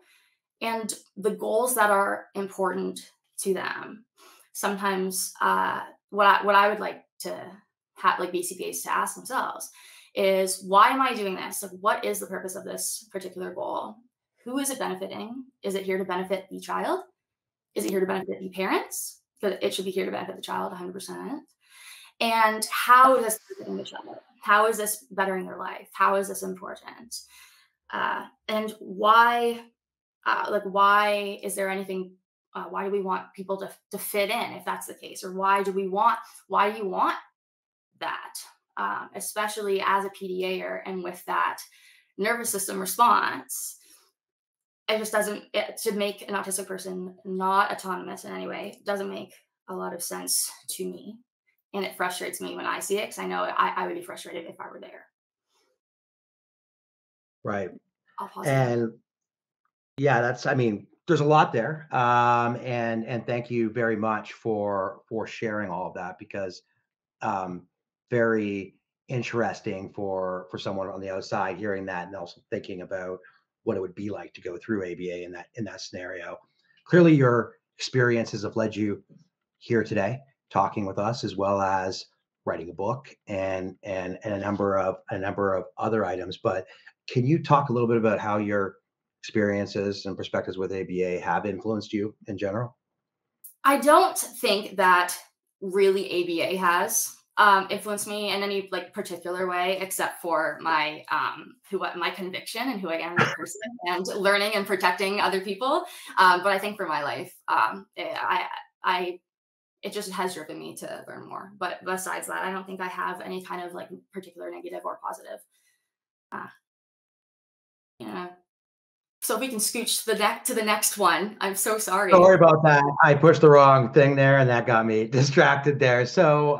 and the goals that are important to them. Sometimes what I would like to have like BCBAs to ask themselves is, why am I doing this? Like, what is the purpose of this particular goal? Who is it benefiting? Is it here to benefit the child? Is it here to benefit the parents? Because it should be here to benefit the child 100%. And how is this benefiting the child? How is this bettering their life? How is this important? And why, why is there anything, why do we want people to fit in if that's the case? Or why do you want that? Especially as a PDAer and with that nervous system response, it just doesn't, to make an autistic person not autonomous in any way, doesn't make a lot of sense to me. And it frustrates me when I see it, because I know I would be frustrated if I were there. Right. I'll pause. And yeah, I mean, there's a lot there. And thank you very much for sharing all of that, because very interesting for someone on the outside hearing that, and also thinking about what it would be like to go through ABA in that scenario. Clearly, your experiences have led you here today, talking with us, as well as writing a book and a number of other items. But can you talk a little bit about how your experiences and perspectives with ABA have influenced you in general? I don't think that really ABA has influenced me in any like particular way, except for my my conviction and who I am as a person and learning and protecting other people. But I think for my life, it just has driven me to learn more. But besides that, I don't think I have any kind of like particular negative or positive. Yeah. So if we can scooch to the next one, I'm so sorry. Don't worry about that. I pushed the wrong thing there, and that got me distracted there. So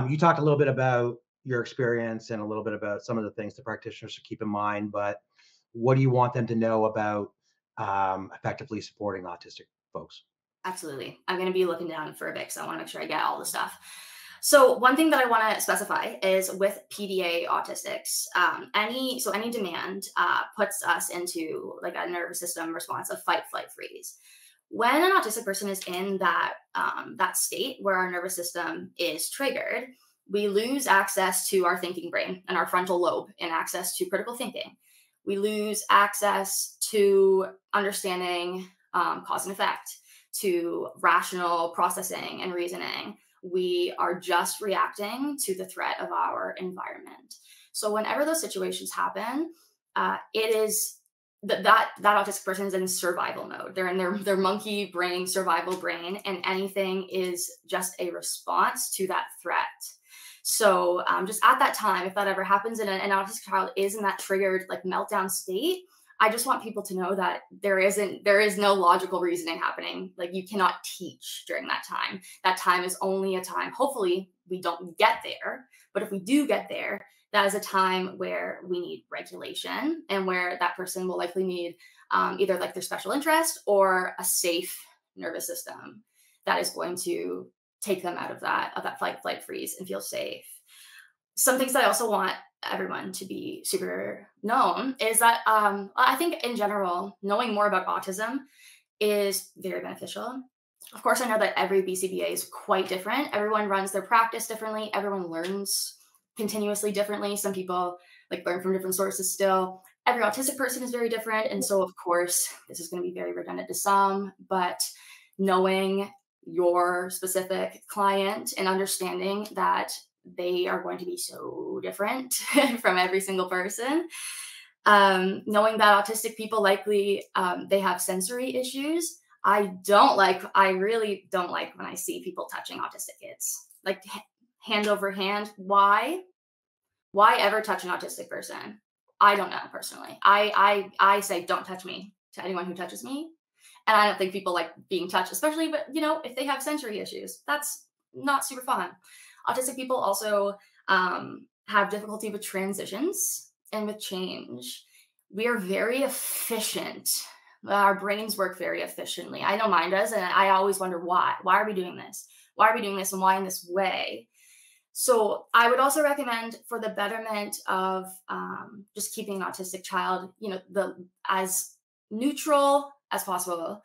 you talked a little bit about your experience and a little bit about some of the things the practitioners should keep in mind, but what do you want them to know about effectively supporting autistic folks? Absolutely. I'm going to be looking down for a bit, so I want to make sure I get all the stuff. So one thing that I want to specify is with PDA autistics, any demand puts us into like a nervous system response of fight, flight, freeze. When an autistic person is in that state where our nervous system is triggered, we lose access to our thinking brain and our frontal lobe and access to critical thinking. We lose access to understanding cause and effect, to rational processing and reasoning. We are just reacting to the threat of our environment. So whenever those situations happen, it is that autistic person is in survival mode. They're in their monkey brain, survival brain, and anything is just a response to that threat. So just at that time, if that ever happens and an autistic child is in that triggered like meltdown state, I just want people to know that there is no logical reasoning happening. Like, you cannot teach during that time. That time is only a time. Hopefully we don't get there, but if we do get there, that is a time where we need regulation and where that person will likely need either like their special interest or a safe nervous system that is going to take them out of that flight freeze and feel safe. Some things that I also want everyone to be super known is that I think in general, knowing more about autism is very beneficial. Of course, I know that every BCBA is quite different. Everyone runs their practice differently. Everyone learns continuously differently. Some people like learn from different sources still. Every autistic person is very different. And so, of course, this is going to be very redundant to some, but knowing your specific client and understanding that they are going to be so different from every single person. Knowing that autistic people likely, they have sensory issues. I really don't like when I see people touching autistic kids, like hand over hand. Why ever touch an autistic person? I don't know personally. I say don't touch me to anyone who touches me. And I don't think people like being touched, especially, but if they have sensory issues, that's not super fun. Autistic people also have difficulty with transitions and with change. We are very efficient. Our brains work very efficiently. I know mine does, and I always wonder why. Why are we doing this? Why are we doing this, and why in this way? So I would also recommend, for the betterment of just keeping an autistic child, as neutral as possible,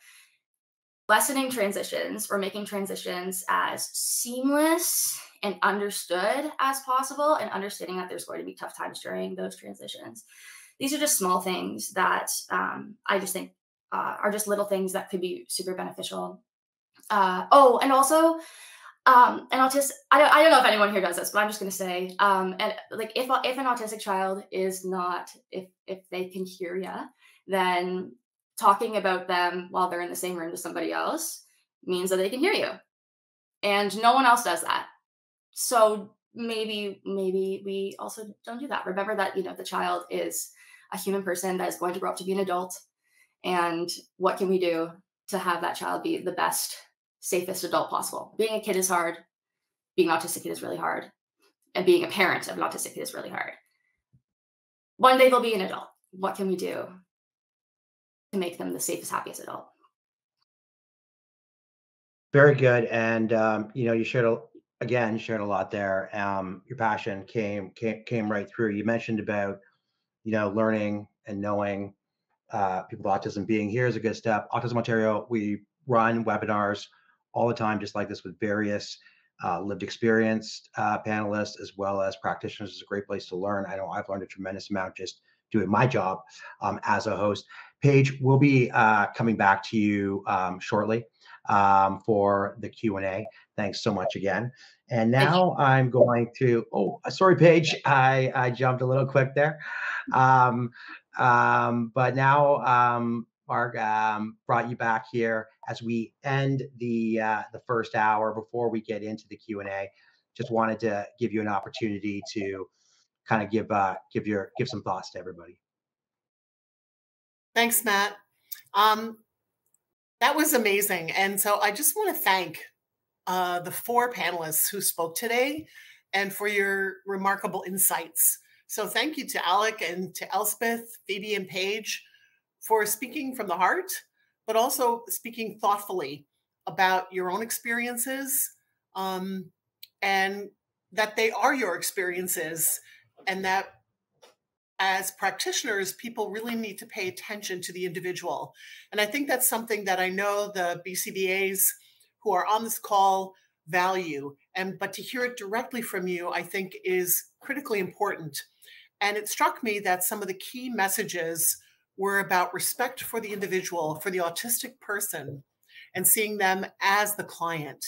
lessening transitions or making transitions as seamless and understood as possible, and understanding that there's going to be tough times during those transitions. These are just small things that I just think are just little things that could be super beneficial. And also, an autistic, I don't know if anyone here does this, but I'm just going to say, and like if an autistic child is not, if they can hear you, then talking about them while they're in the same room as somebody else means that they can hear you, and no one else does that. So maybe we also don't do that. Remember that, the child is a human person that is going to grow up to be an adult. And what can we do to have that child be the best, safest adult possible? Being a kid is hard. Being an autistic kid is really hard. And being a parent of an autistic kid is really hard. One day they'll be an adult. What can we do to make them the safest, happiest adult? Very good. And, you shared a lot there. Your passion came right through. You mentioned about, learning and knowing people with autism. Being here is a good step. Autism Ontario, we run webinars all the time, just like this, with various lived experienced panelists as well as practitioners. It's a great place to learn. I know I've learned a tremendous amount just doing my job as a host. Paige, we'll be coming back to you shortly for the Q&A. Thanks so much again. And now I'm going to, sorry, Paige, I jumped a little quick there. But now Mark brought you back here as we end the first hour. Before we get into the Q&A, just wanted to give you an opportunity to kind of give some thoughts to everybody. Thanks, Matt. That was amazing. And so I just want to thank the 4 panelists who spoke today and for your remarkable insights. So thank you to Alec and to Elspeth, Phoebe, and Paige for speaking from the heart, but also speaking thoughtfully about your own experiences, and that they are your experiences, and that as practitioners, people really need to pay attention to the individual. And I think that's something that I know the BCBAs who are on this call value, but to hear it directly from you, I think is critically important. And it struck me that some of the key messages were about respect for the individual, for the autistic person, and seeing them as the client,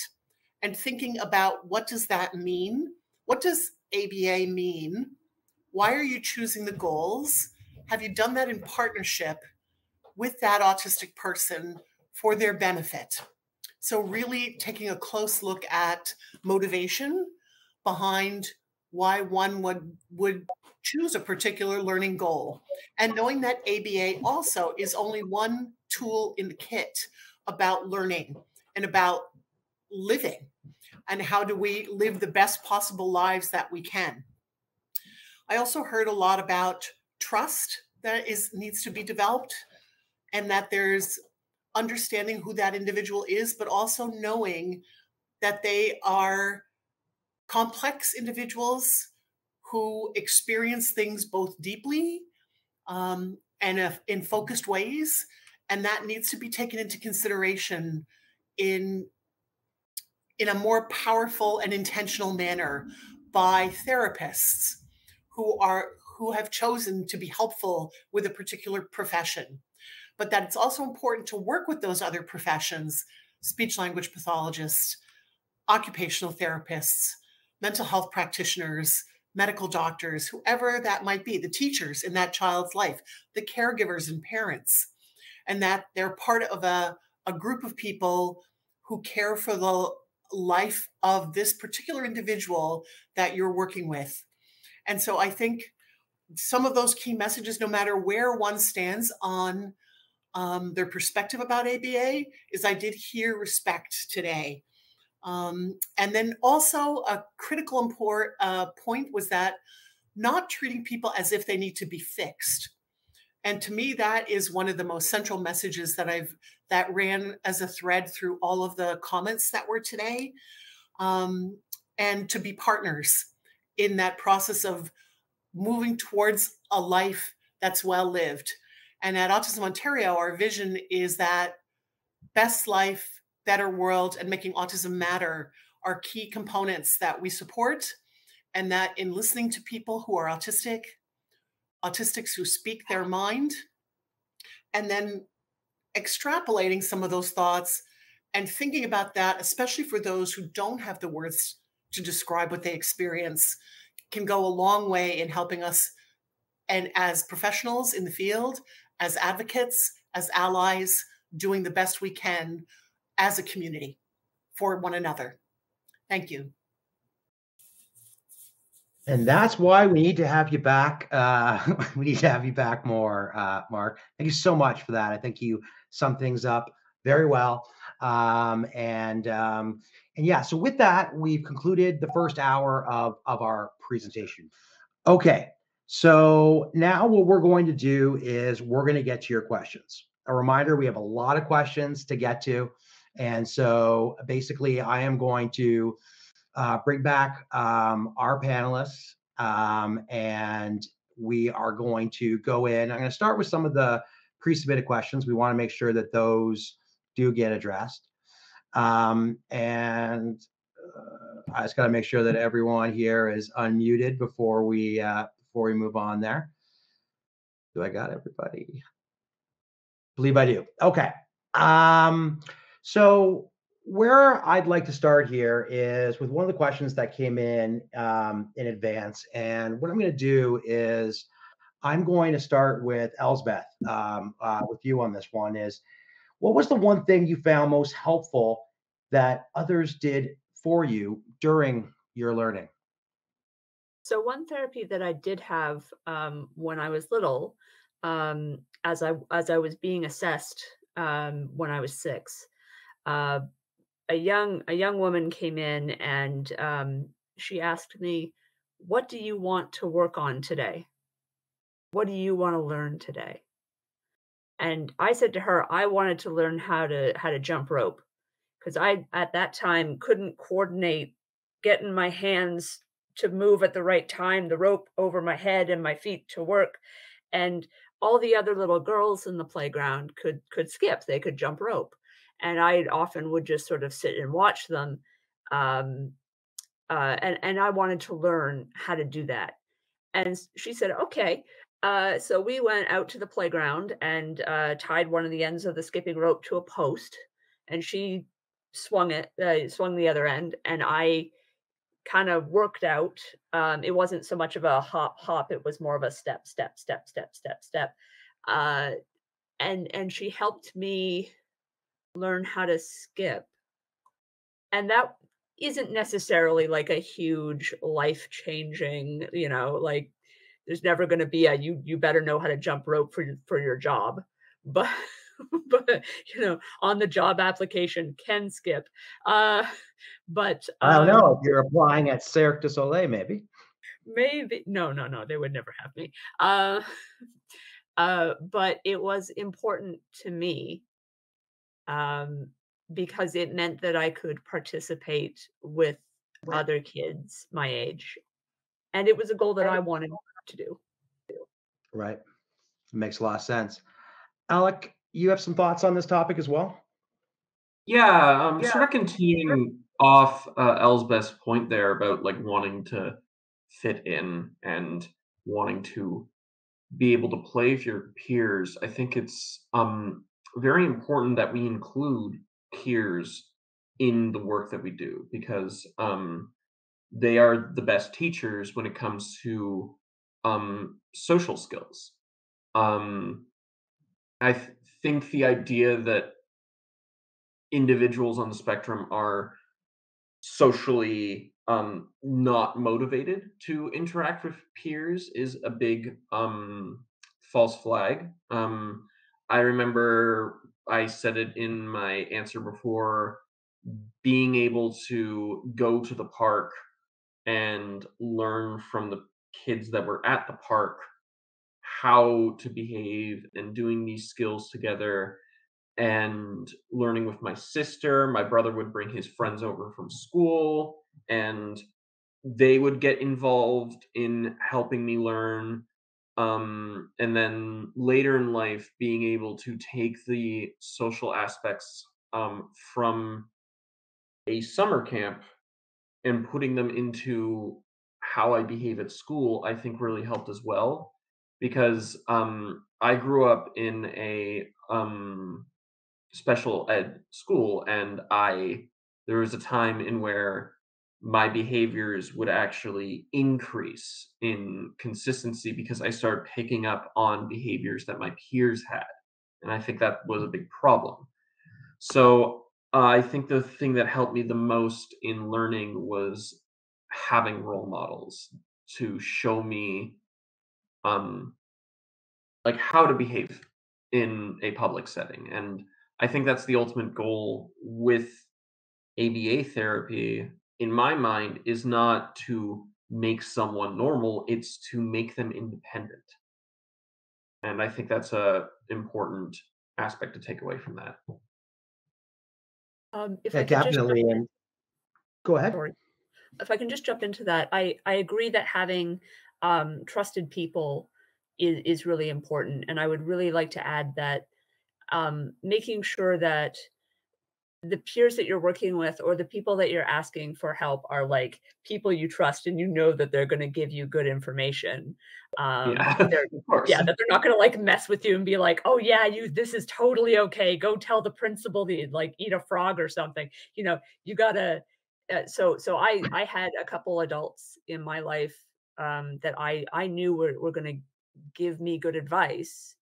and thinking about, what does that mean? What does ABA mean? Why are you choosing the goals? Have you done that in partnership with that autistic person for their benefit? So really taking a close look at motivation behind why one would choose a particular learning goal, and knowing that ABA also is only one tool in the kit about learning and about living, and how do we live the best possible lives that we can. I also heard a lot about trust that needs to be developed, and that there's understanding who that individual is, but also knowing that they are complex individuals who experience things both deeply and in focused ways. And that needs to be taken into consideration in a more powerful and intentional manner by therapists who have chosen to be helpful with a particular profession. But that it's also important to work with those other professions, speech language pathologists, occupational therapists, mental health practitioners, medical doctors, whoever that might be, the teachers in that child's life, the caregivers and parents, and that they're part of a group of people who care for the life of this particular individual that you're working with. And so I think some of those key messages, no matter where one stands on their perspective about ABA, is I did hear respect today. And then also a critical point was that not treating people as if they need to be fixed. And to me, that is one of the most central messages that ran as a thread through all of the comments that were today. And to be partners in that process of moving towards a life that's well lived. And at Autism Ontario, our vision is that best life, better world, and making autism matter are key components that we support, and that in listening to people who are autistic, autistics who speak their mind, and then extrapolating some of those thoughts and thinking about that, especially for those who don't have the words to describe what they experience, can go a long way in helping us, and as professionals in the field, as advocates, as allies, doing the best we can as a community for one another. Thank you. And that's why we need to have you back. We need to have you back more, Mark. Thank you so much for that. I think you summed things up very well. And yeah, so with that, we've concluded the first hour of our presentation. Okay, so now what we're going to do is we're going to get to your questions. A reminder, we have a lot of questions to get to. And so basically, I am going to bring back our panelists, and we are going to go in. I'm going to start with some of the pre-submitted questions. We want to make sure that those do get addressed. I just got to make sure that everyone here is unmuted before we move on there. Do I got everybody? Believe I do. Okay. So where I'd like to start here is with one of the questions that came in advance. And what I'm going to do is I'm going to start with Elsbeth, with you on this one. Is what was the one thing you found most helpful that others did for you during your learning? So one therapy that I did have when I was little, as I was being assessed when I was 6, a young woman came in and she asked me, "What do you want to work on today? What do you want to learn today?" And I said to her, I wanted to learn how to jump rope, because I at that time couldn't coordinate getting my hands to move at the right time, the rope over my head and my feet to work. And all the other little girls in the playground could skip, they could jump rope. And I often would just sort of sit and watch them. And I wanted to learn how to do that. And she said, okay. So we went out to the playground and tied one of the ends of the skipping rope to a post. And she swung the other end. And I kind of worked out. It wasn't so much of a hop. It was more of a step. And she helped me learn how to skip. And that isn't necessarily like a huge life-changing, like there's never going to be a you better know how to jump rope for your job. But on the job application can skip. But I don't know if you're applying at Cirque du Soleil, maybe. Maybe no, they would never have me. But it was important to me, um, because it meant that I could participate with other kids my age. And it was a goal that I wanted to do. Right. Makes a lot of sense. Alec, you have some thoughts on this topic as well? Yeah, sort of continuing off Elsbeth's point there about like wanting to fit in and wanting to be able to play with your peers. I think it's very important that we include peers in the work that we do because they are the best teachers when it comes to social skills. I think the idea that individuals on the spectrum are socially not motivated to interact with peers is a big false flag. I remember I said it in my answer before, being able to go to the park and learn from the kids that were at the park how to behave and doing these skills together and learning with my sister. My brother would bring his friends over from school and they would get involved in helping me learn. And then later in life, being able to take the social aspects from a summer camp and putting them into how I behave at school, I think really helped as well. Because I grew up in a special ed school, and there was a time in where my behaviors would actually increase in consistency because I started picking up on behaviors that my peers had, and I think that was a big problem. So I think the thing that helped me the most in learning was having role models to show me um, like how to behave in a public setting. And I think that's the ultimate goal with ABA therapy, in my mind, is not to make someone normal, it's to make them independent. And I think that's a important aspect to take away from that. If Yeah, I could just definitely. jump in, And go ahead. sorry. If I can just jump into that, I agree that having trusted people is really important. And I would really like to add that making sure that the peers that you're working with or the people that you're asking for help are like people you trust and you know that they're going to give you good information. Yeah, They're of course. yeah, that they're not going to like mess with you and be like, "Oh yeah, this is totally okay. Go tell the principal to like eat a frog or something." You got to so I had a couple adults in my life that I knew were going to give me good advice.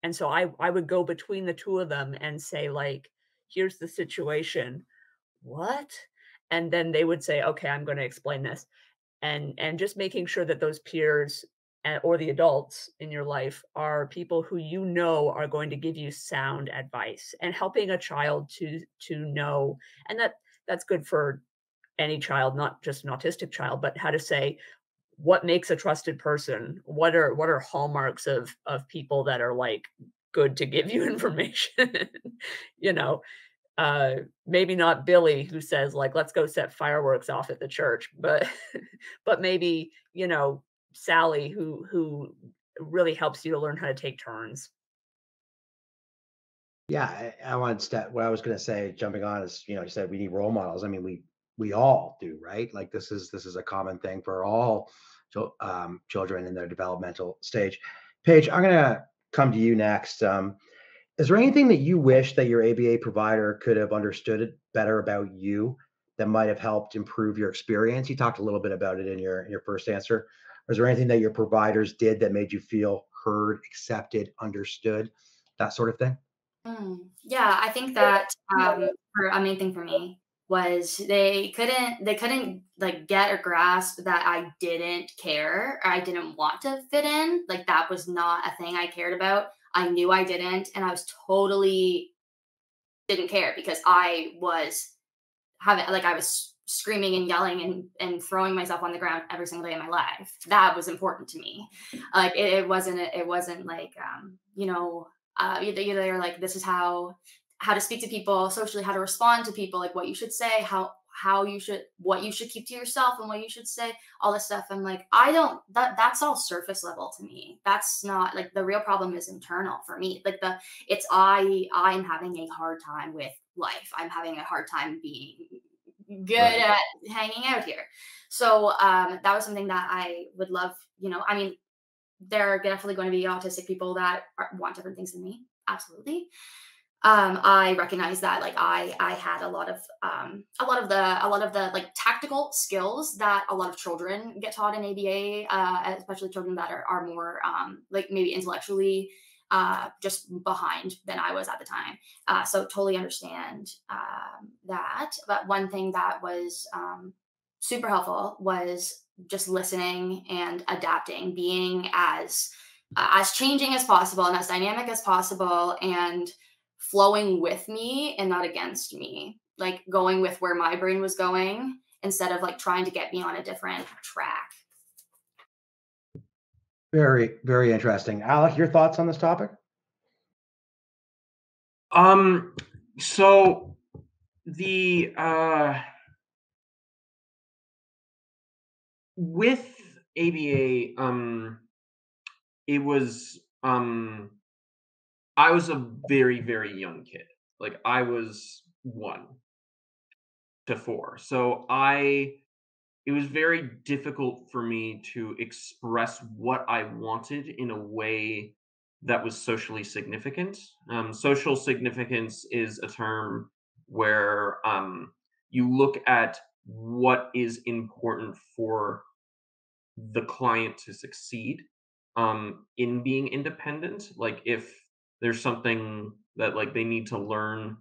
And so I would go between the two of them and say like, "Here's the situation." "What?" And then they would say, "Okay, I'm gonna explain this." And just making sure that those peers, or the adults in your life are people who you know are going to give you sound advice and helping a child to know, and that's good for any child, not just an autistic child, but how to say, what makes a trusted person? What are hallmarks of people that are like good to give you information? you know, maybe not Billy who says like, let's go set fireworks off at the church, but but maybe, Sally who really helps you to learn how to take turns. Yeah, I wanted to what I was going to say, jumping on is, you said we need role models. I mean, we all do, right? Like this is a common thing for all children in their developmental stage. Paige, I'm going to come to you next. Is there anything that you wish that your ABA provider could have understood it better about you that might have helped improve your experience? You talked a little bit about it in your first answer. Or is there anything that your providers did that made you feel heard, accepted, understood, that sort of thing? Yeah, I think that for a main thing for me was they couldn't like get or grasp that I didn't care or I didn't want to fit in. Like that was not a thing I cared about. I knew I didn't, and I was totally didn't care because I was screaming and yelling and throwing myself on the ground every single day of my life. That was important to me. Like it wasn't like, either like, this is how to speak to people socially, how to respond to people, like what you should say, what you should keep to yourself and what you should say, all this stuff. I'm like, that's all surface level to me. That's not like, the real problem is internal for me. Like I'm having a hard time with life. I'm having a hard time being good at hanging out here. So that was something that I would love, I mean, there are definitely going to be autistic people that want different things than me. Absolutely. I recognize that, like, I had a lot of the like tactical skills that a lot of children get taught in ABA, especially children that are more like maybe intellectually just behind than I was at the time. So totally understand that. But one thing that was super helpful was just listening and adapting, being as changing as possible and as dynamic as possible, and flowing with me and not against me, like going with where my brain was going instead of like trying to get me on a different track. Very, very interesting. Alec, your thoughts on this topic? So the with ABA, it was I was a very, very young kid. Like I was 1 to 4. So it was very difficult for me to express what I wanted in a way that was socially significant. Social significance is a term where you look at what is important for the client to succeed in being independent. Like if there's something that like they need to learn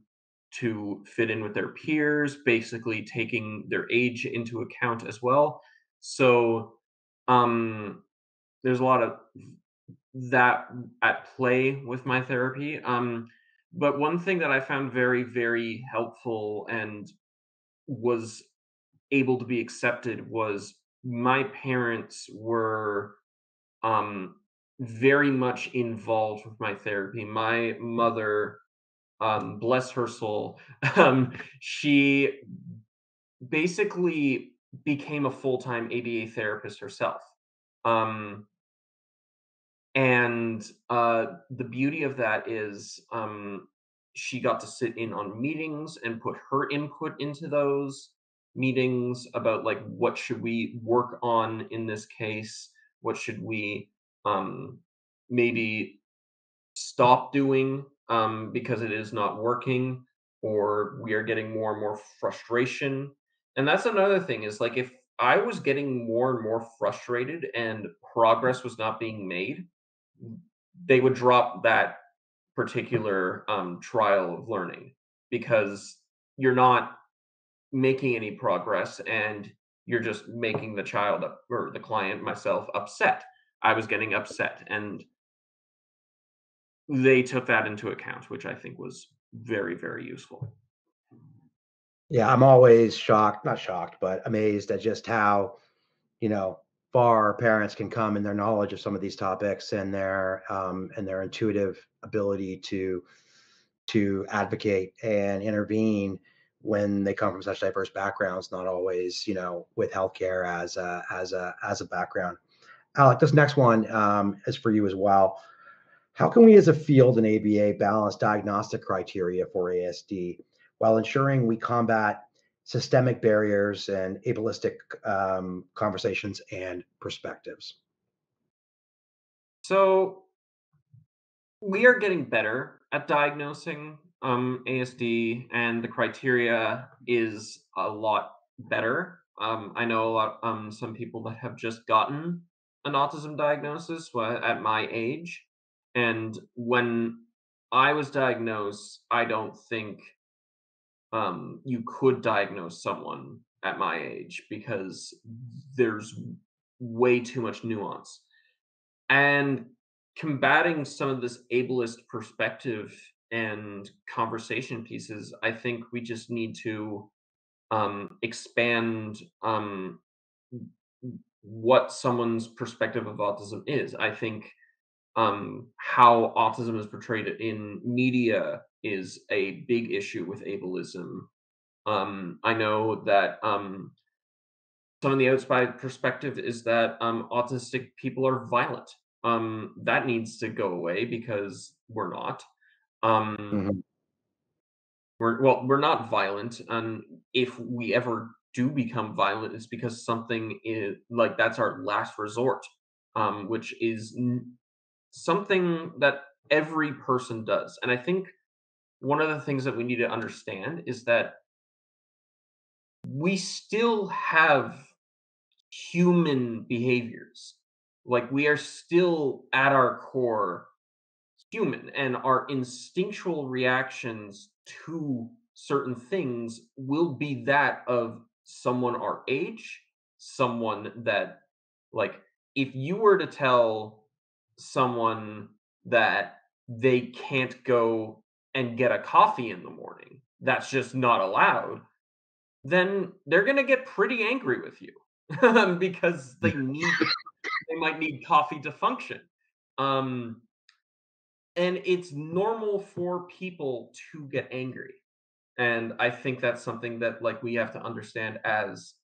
to fit in with their peers, basically taking their age into account as well. So there's a lot of that at play with my therapy. But one thing that I found very, very helpful and was able to be accepted was my parents were very much involved with my therapy. My mother, bless her soul, she basically became a full-time ABA therapist herself. And the beauty of that is she got to sit in on meetings and put her input into those meetings about like what should we work on in this case, what should we maybe stop doing because it is not working, or we are getting more and more frustration. And that's another thing is like if I was getting more and more frustrated and progress was not being made, they would drop that particular trial of learning because you're not making any progress and you're just making the child or the client, myself, upset. I was getting upset, and they took that into account, which I think was very, very useful. Yeah, I'm always not shocked, but amazed at just how, far parents can come in their knowledge of some of these topics and their intuitive ability to advocate and intervene when they come from such diverse backgrounds, not always, with healthcare as a background. Alec, this next one is for you as well. How can we as a field in ABA balance diagnostic criteria for ASD while ensuring we combat systemic barriers and ableistic conversations and perspectives? So we are getting better at diagnosing ASD, and the criteria is a lot better. I know some people that have just gotten an autism diagnosis at my age, and when I was diagnosed, I don't think you could diagnose someone at my age because there's way too much nuance. And combating some of this ableist perspective and conversation pieces, I think we just need to expand what someone's perspective of autism is. I think how autism is portrayed in media is a big issue with ableism. I know that some of the outside perspective is that autistic people are violent. That needs to go away because we're not. Um, Mhm. we're not violent, and if we ever do become violent, it's because something is like that's our last resort, which is something that every person does. And I think one of the things that we need to understand is that we still have human behaviors. Like we are still at our core human, and our instinctual reactions to certain things will be that of someone our age, someone that, like, if you were to tell someone that they can't go and get a coffee in the morning, that's just not allowed, then they're going to get pretty angry with you because they might need coffee to function. Um, and it's normal for people to get angry. And I think that's something that like we have to understand as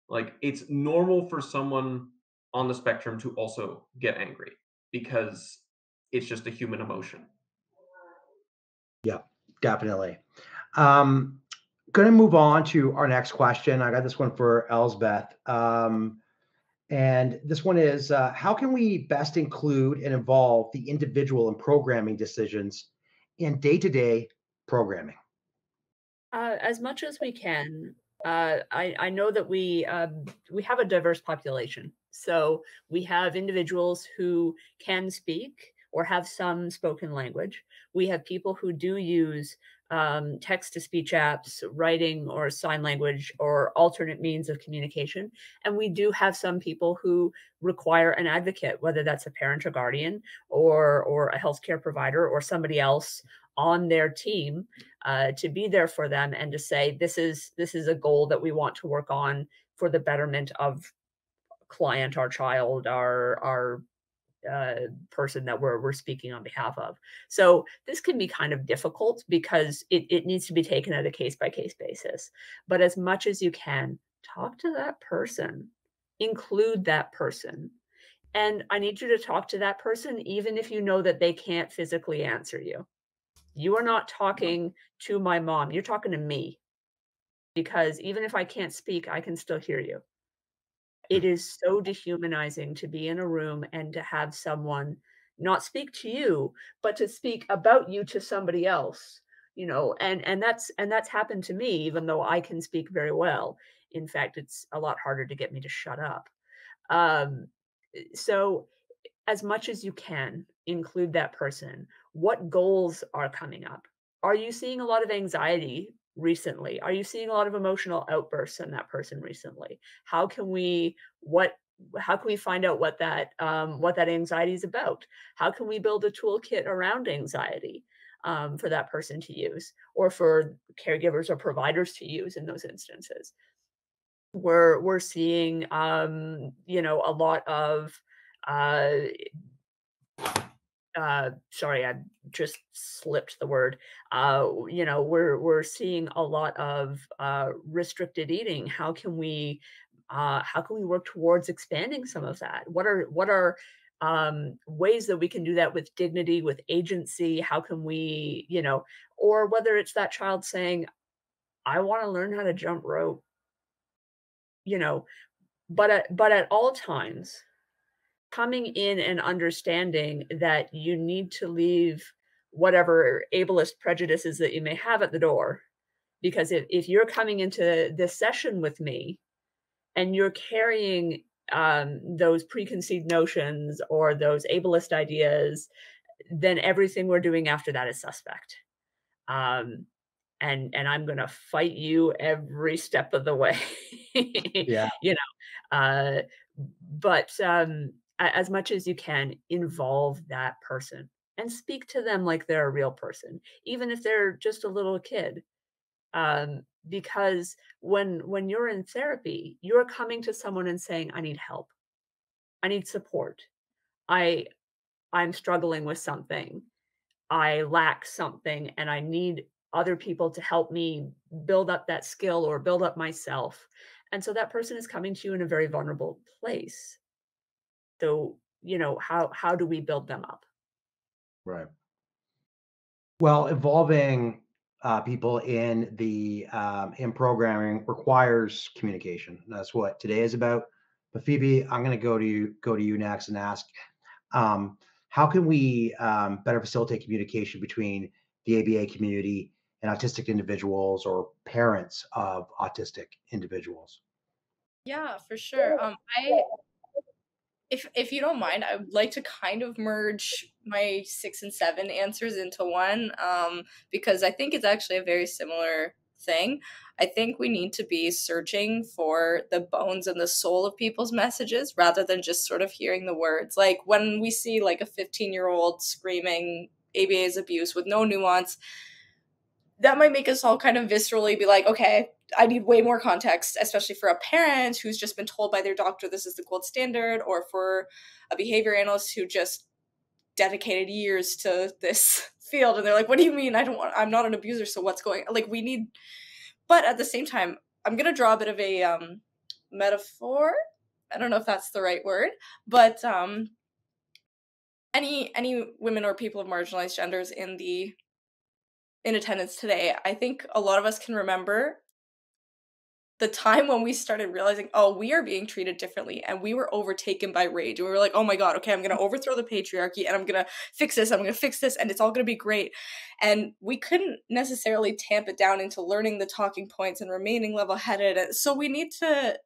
like it's normal for someone on the spectrum to also get angry because it's just a human emotion. Yeah, definitely. Um, Going to move on to our next question. I got this one for Elsbeth. And this one is how can we best include and involve the individual in programming decisions in day to day programming? As much as we can. I know that we have a diverse population, so we have individuals who can speak or have some spoken language. We have people who do use text to speech apps, writing or sign language or alternate means of communication, and we do have some people who require an advocate, whether that's a parent or guardian or a healthcare provider or somebody else on their team to be there for them and to say this is a goal that we want to work on for the betterment of client, our child, our person that we're speaking on behalf of. So this can be kind of difficult because it needs to be taken at a case by case basis. But as much as you can, talk to that person, include that person. And I need you to talk to that person, even if you know that they can't physically answer you. You are not talking to my mom. You're talking to me because even if I can't speak, I can still hear you. It is so dehumanizing to be in a room and to have someone not speak to you, but to speak about you to somebody else, and that's happened to me, even though I can speak very well. In fact, it's a lot harder to get me to shut up. Um, so as much as you can, include that person. What goals are coming up? Are you seeing a lot of anxiety recently? Are you seeing a lot of emotional outbursts in that person recently? How can we what how can we find out what that anxiety is about? How can we build a toolkit around anxiety for that person to use, or for caregivers or providers to use in those instances? We're seeing a lot of uh, sorry, I just slipped the word. We're seeing a lot of restricted eating. How can we work towards expanding some of that? What are ways that we can do that with dignity, with agency? How can we, or whether it's that child saying, "I want to learn how to jump rope," you know, but at all times coming in and understanding that you need to leave whatever ableist prejudices that you may have at the door. Because if you're coming into this session with me and you're carrying those preconceived notions or those ableist ideas, then everything we're doing after that is suspect. Um, and I'm gonna fight you every step of the way. Yeah. You know, but as much as you can, involve that person and speak to them like they're a real person, even if they're just a little kid. because when you're in therapy, you're coming to someone and saying, I need help, I need support, I I'm struggling with something, I lack something, and I need other people to help me build up that skill or build up myself. And so that person is coming to you in a very vulnerable place. So, how do we build them up? Right. Well, involving people in programming requires communication. That's what today is about. But Phoebe, I'm going to go to you next and ask, um, how can we better facilitate communication between the ABA community and autistic individuals or parents of autistic individuals? Yeah, for sure. I if you don't mind, I would like to kind of merge my 6 and 7 answers into one, because I think it's actually a very similar thing. I think we need to be searching for the bones and the soul of people's messages rather than just sort of hearing the words. Like when we see like a 15-year-old screaming ABA's abuse with no nuance, that might make us all kind of viscerally be like, okay, I need way more context, especially for a parent who's just been told by their doctor this is the gold standard, or for a behavior analyst who just dedicated years to this field and they're like, what do you mean I'm not an abuser, so what's going like we need. But at the same time, I'm gonna draw a bit of a metaphor. I don't know if that's the right word, but any women or people of marginalized genders in attendance today, I think a lot of us can remember the time when we started realizing, oh, we are being treated differently, and we were overtaken by rage. And we were like, oh my God, okay, I'm going to overthrow the patriarchy, and I'm going to fix this, and it's all going to be great. And we couldn't necessarily tamp it down into learning the talking points and remaining level-headed. So we need to,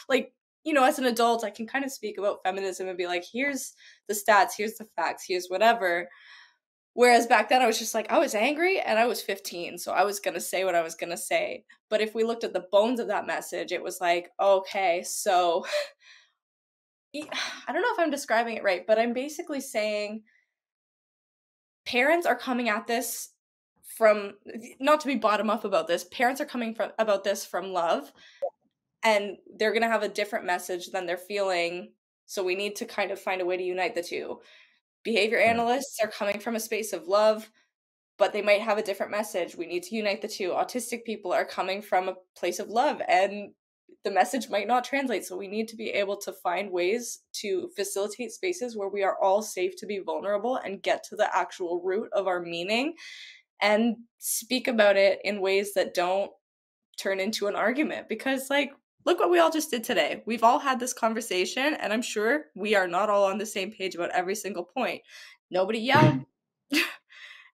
like, as an adult, I can kind of speak about feminism and be like, here's the stats, here's the facts, here's whatever. Whereas back then I was just like, I was angry and I was 15, so I was going to say what I was going to say. But if we looked at the bones of that message, it was like, okay, so I don't know if I'm describing it right, but I'm basically saying parents are coming at this from, not to be bottom up about this, parents are coming about this from love, and they're going to have a different message than they're feeling. So we need to kind of find a way to unite the two. Behavior analysts are coming from a space of love, but they might have a different message. We need to unite the two. Autistic people are coming from a place of love, and the message might not translate. So we need to be able to find ways to facilitate spaces where we are all safe to be vulnerable and get to the actual root of our meaning and speak about it in ways that don't turn into an argument. Because, like, look what we all just did today. We've all had this conversation, and I'm sure we are not all on the same page about every single point. Nobody yelled.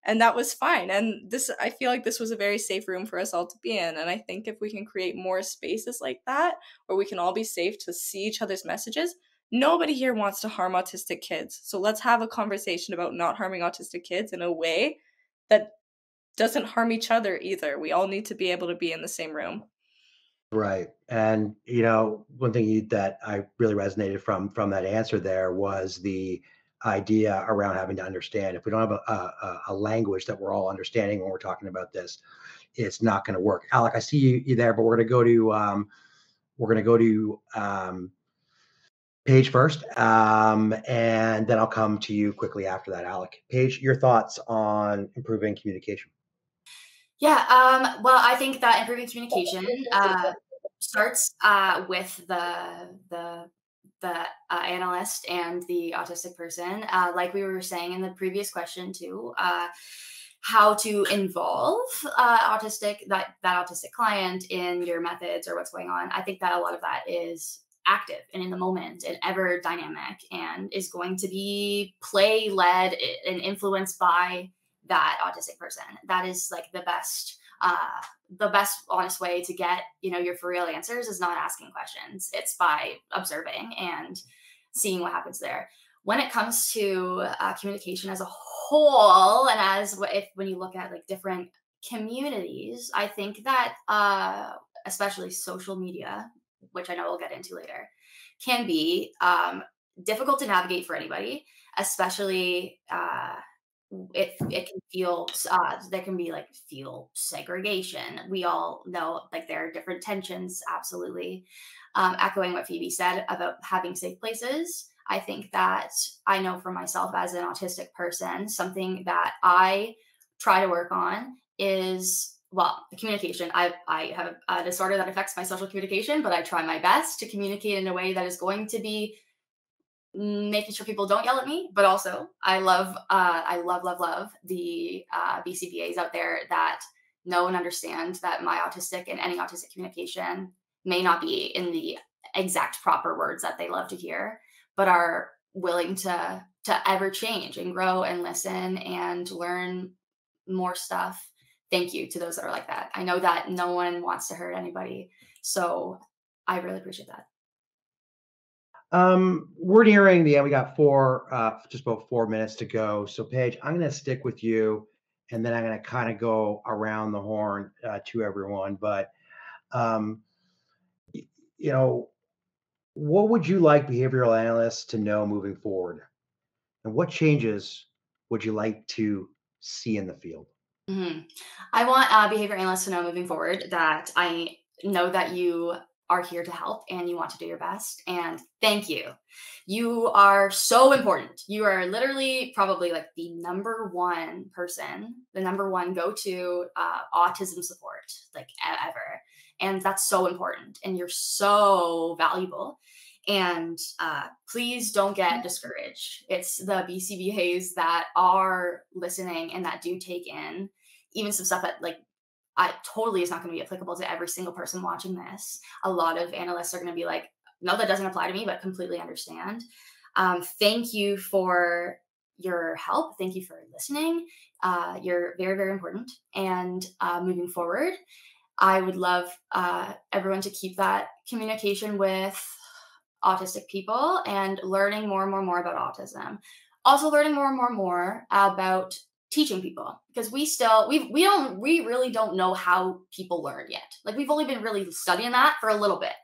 And that was fine. And I feel like this was a very safe room for us all to be in. And I think if we can create more spaces like that, where we can all be safe to see each other's messages, nobody here wants to harm autistic kids. So let's have a conversation about not harming autistic kids in a way that doesn't harm each other either. We all need to be able to be in the same room. Right. And one thing that I really resonated from that answer there was the idea around having to understand. If we don't have a language that we're all understanding when we're talking about this, it's not going to work. Alec, I see you there, but we're going to go to Paige first, and then I'll come to you quickly after that. Alec, Paige, your thoughts on improving communication? Yeah, well, I think that improving communication starts with the analyst and the autistic person. Like we were saying in the previous question too, how to involve that autistic client in your methods or what's going on. I think that a lot of that is active and in the moment and ever dynamic, and is going to be play led and influenced by that autistic person. That is like the best honest way to get, your for real answers is not asking questions. It's by observing and seeing what happens there. When it comes to communication as a whole, and when you look at like different communities, I think that especially social media, which I know we'll get into later, can be difficult to navigate for anybody, especially it can feel there can be like feel segregation. We all know like there are different tensions. Absolutely, echoing what Phoebe said about having safe places. I think that I know for myself as an autistic person, something that I try to work on is, well, communication. I have a disorder that affects my social communication, but I try my best to communicate in a way that is going to be making sure people don't yell at me, but also I love the BCBAs out there that know and understand that my autistic and any autistic communication may not be in the exact proper words that they love to hear, but are willing to ever change and grow and listen and learn more stuff. Thank you to those that are like that. I know that no one wants to hurt anybody, so I really appreciate that. We're nearing the end. We got just about 4 minutes to go. So Paige, I'm going to stick with you, and then I'm going to kind of go around the horn to everyone. But, what would you like behavioral analysts to know moving forward? And what changes would you like to see in the field? Mm-hmm. I want behavior analysts to know moving forward that I know that you are here to help and you want to do your best. And thank you. You are so important. You are literally probably like the number one person, the number one go-to autism support like ever. And that's so important. And you're so valuable. And please don't get discouraged. It's the BCBAs that are listening and that do take in even some stuff that like I totally is not going to be applicable to every single person watching this. A lot of analysts are going to be like, no, that doesn't apply to me, but completely understand. Thank you for your help. Thank you for listening. You're very, very important. And moving forward, I would love everyone to keep that communication with autistic people and learning more and more about autism. Also learning more and more about teaching people, because we really don't know how people learn yet. Like we've only been really studying that for a little bit,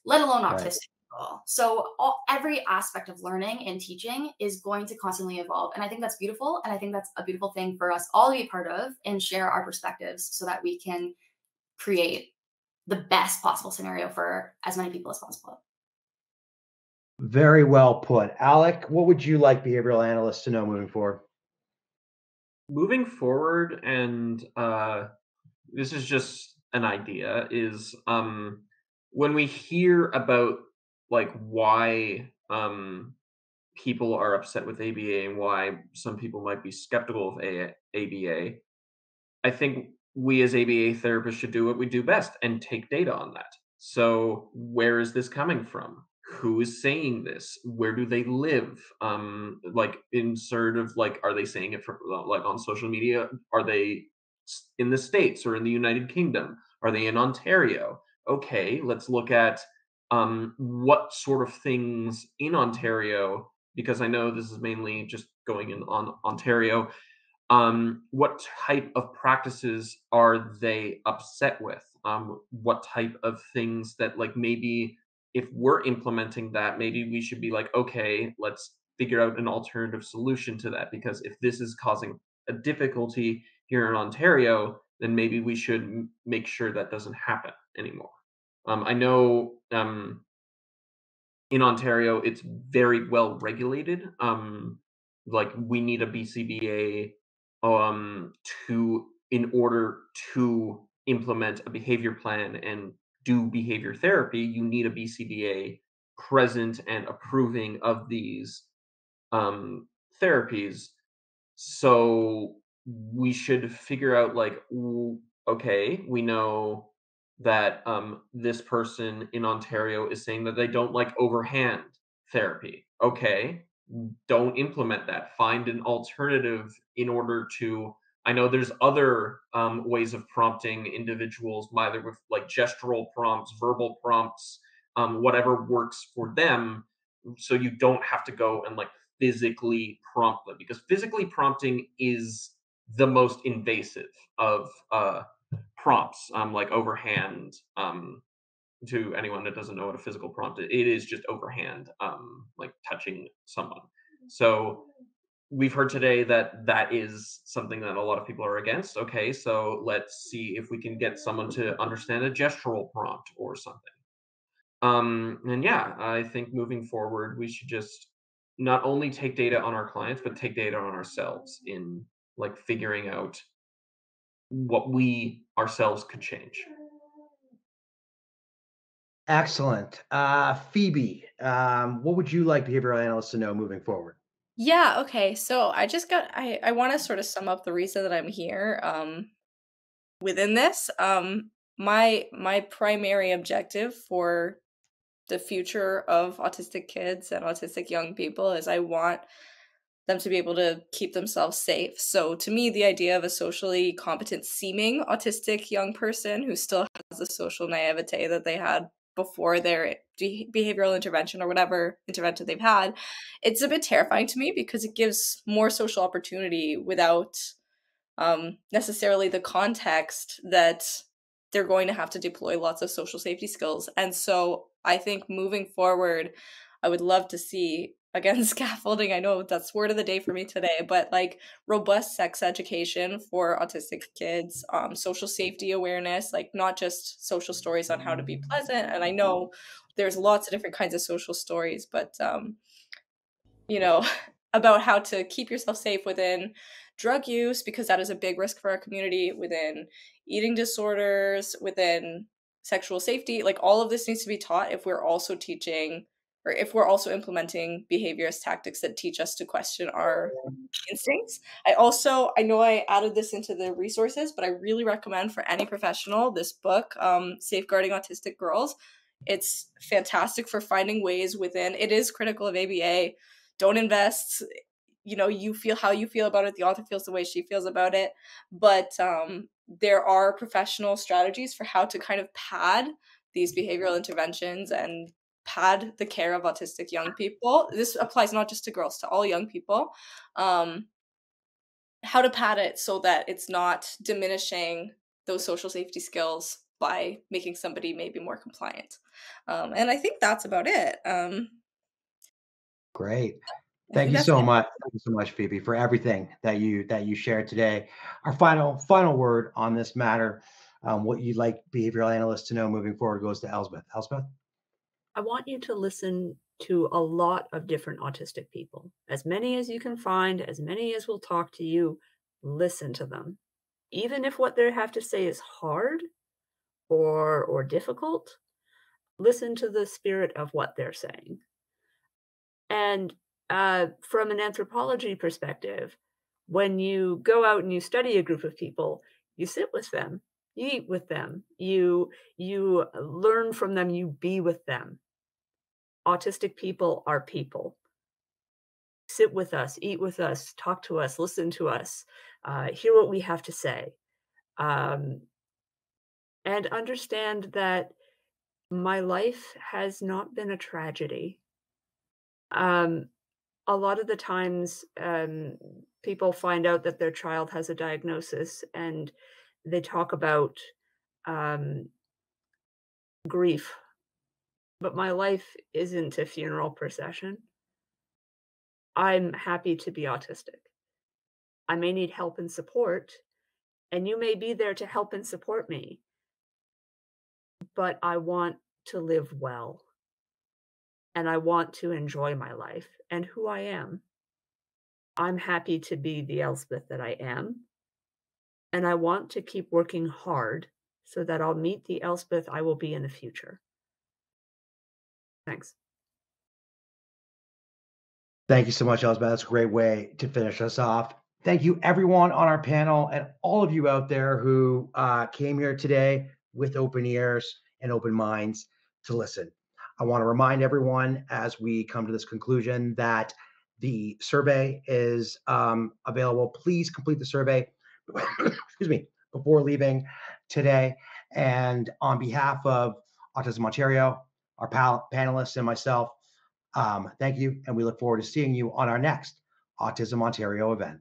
let alone autistic people. So every aspect of learning and teaching is going to constantly evolve. And I think that's beautiful. And I think that's a beautiful thing for us all to be part of and share our perspectives so that we can create the best possible scenario for as many people as possible. Very well put. Alec, what would you like behavioral analysts to know moving forward? Moving forward, and this is just an idea, is when we hear about like why people are upset with ABA and why some people might be skeptical of ABA, I think we as ABA therapists should do what we do best and take data on that. So where is this coming from? Who is saying this? Where do they live? Like in sort of like, are they saying it from like on social media? Are they in the States or in the United Kingdom? Are they in Ontario? Okay, let's look at what sort of things in Ontario, because I know this is mainly just going in on Ontario. What type of practices are they upset with? What type of things that like maybe if we're implementing that, maybe we should be like, okay, let's figure out an alternative solution to that. Because if this is causing a difficulty here in Ontario, then maybe we should make sure that doesn't happen anymore. I know in Ontario, it's very well regulated. Like we need a BCBA in order to implement a behavior plan and do behavior therapy. You need a BCBA present and approving of these therapies. So we should figure out like, okay, we know that this person in Ontario is saying that they don't like overhand therapy. Okay, don't implement that. Find an alternative in order to. I know there's other ways of prompting individuals, either with like gestural prompts, verbal prompts, whatever works for them, so you don't have to go and like physically prompt them, because physically prompting is the most invasive of prompts, like overhand. To anyone that doesn't know what a physical prompt is, it is just overhand, like touching someone. So we've heard today that that is something that a lot of people are against. Okay, so let's see if we can get someone to understand a gestural prompt or something. And yeah, I think moving forward, we should just not only take data on our clients, but take data on ourselves in like figuring out what we ourselves could change. Excellent. Phoebe, what would you like behavioral analysts to know moving forward? Yeah, okay. So I want to sort of sum up the reason that I'm here within this. My primary objective for the future of autistic kids and autistic young people is I want them to be able to keep themselves safe. So to me, the idea of a socially competent seeming autistic young person who still has the social naivete that they had before their behavioral intervention or whatever intervention they've had, it's a bit terrifying to me because it gives more social opportunity without necessarily the context that they're going to have to deploy lots of social safety skills. And so I think moving forward, I would love to see, again, scaffolding. I know that's word of the day for me today, but like robust sex education for autistic kids, social safety awareness, like not just social stories on how to be pleasant. And I know there's lots of different kinds of social stories, but you know, about how to keep yourself safe within drug use, because that is a big risk for our community, within eating disorders, within sexual safety. Like all of this needs to be taught if we're also teaching or if we're also implementing behaviorist tactics that teach us to question our instincts. I know I added this into the resources, but I really recommend for any professional this book, Safeguarding Autistic Girls. It's fantastic for finding ways within, it is critical of ABA. Don't invest, you feel how you feel about it, the author feels the way she feels about it, but there are professional strategies for how to kind of pad these behavioral interventions and pad the care of autistic young people. This applies not just to girls, to all young people. How to pad it so that it's not diminishing those social safety skills by making somebody maybe more compliant. And I think that's about it. Great. I Thank think you that's so it. much. Thank you so much, Phoebe, for everything that you shared today. Our final word on this matter, what you'd like behavioral analysts to know moving forward, goes to Elspeth. Elspeth? I want you to listen to a lot of different autistic people, as many as you can find, as many as will talk to you. Listen to them. Even if what they have to say is hard or difficult, listen to the spirit of what they're saying. And from an anthropology perspective, when you go out and you study a group of people, you sit with them, you eat with them, you learn from them, you be with them. Autistic people are people. Sit with us, eat with us, talk to us, listen to us, hear what we have to say, and understand that my life has not been a tragedy. A lot of the times, people find out that their child has a diagnosis and they talk about um, grief, but my life isn't a funeral procession. I'm happy to be autistic. I may need help and support, and you may be there to help and support me, but I want to live well and I want to enjoy my life and who I am. I'm happy to be the Elspeth that I am, and I want to keep working hard so that I'll meet the Elspeth I will be in the future. Thanks. Thank you so much, Elspeth. That's a great way to finish us off. Thank you, everyone on our panel, and all of you out there who came here today with open ears and open minds to listen. I want to remind everyone as we come to this conclusion that the survey is available. Please complete the survey excuse me, before leaving today. And on behalf of Autism Ontario, our panelists, and myself, thank you, and we look forward to seeing you on our next Autism Ontario event.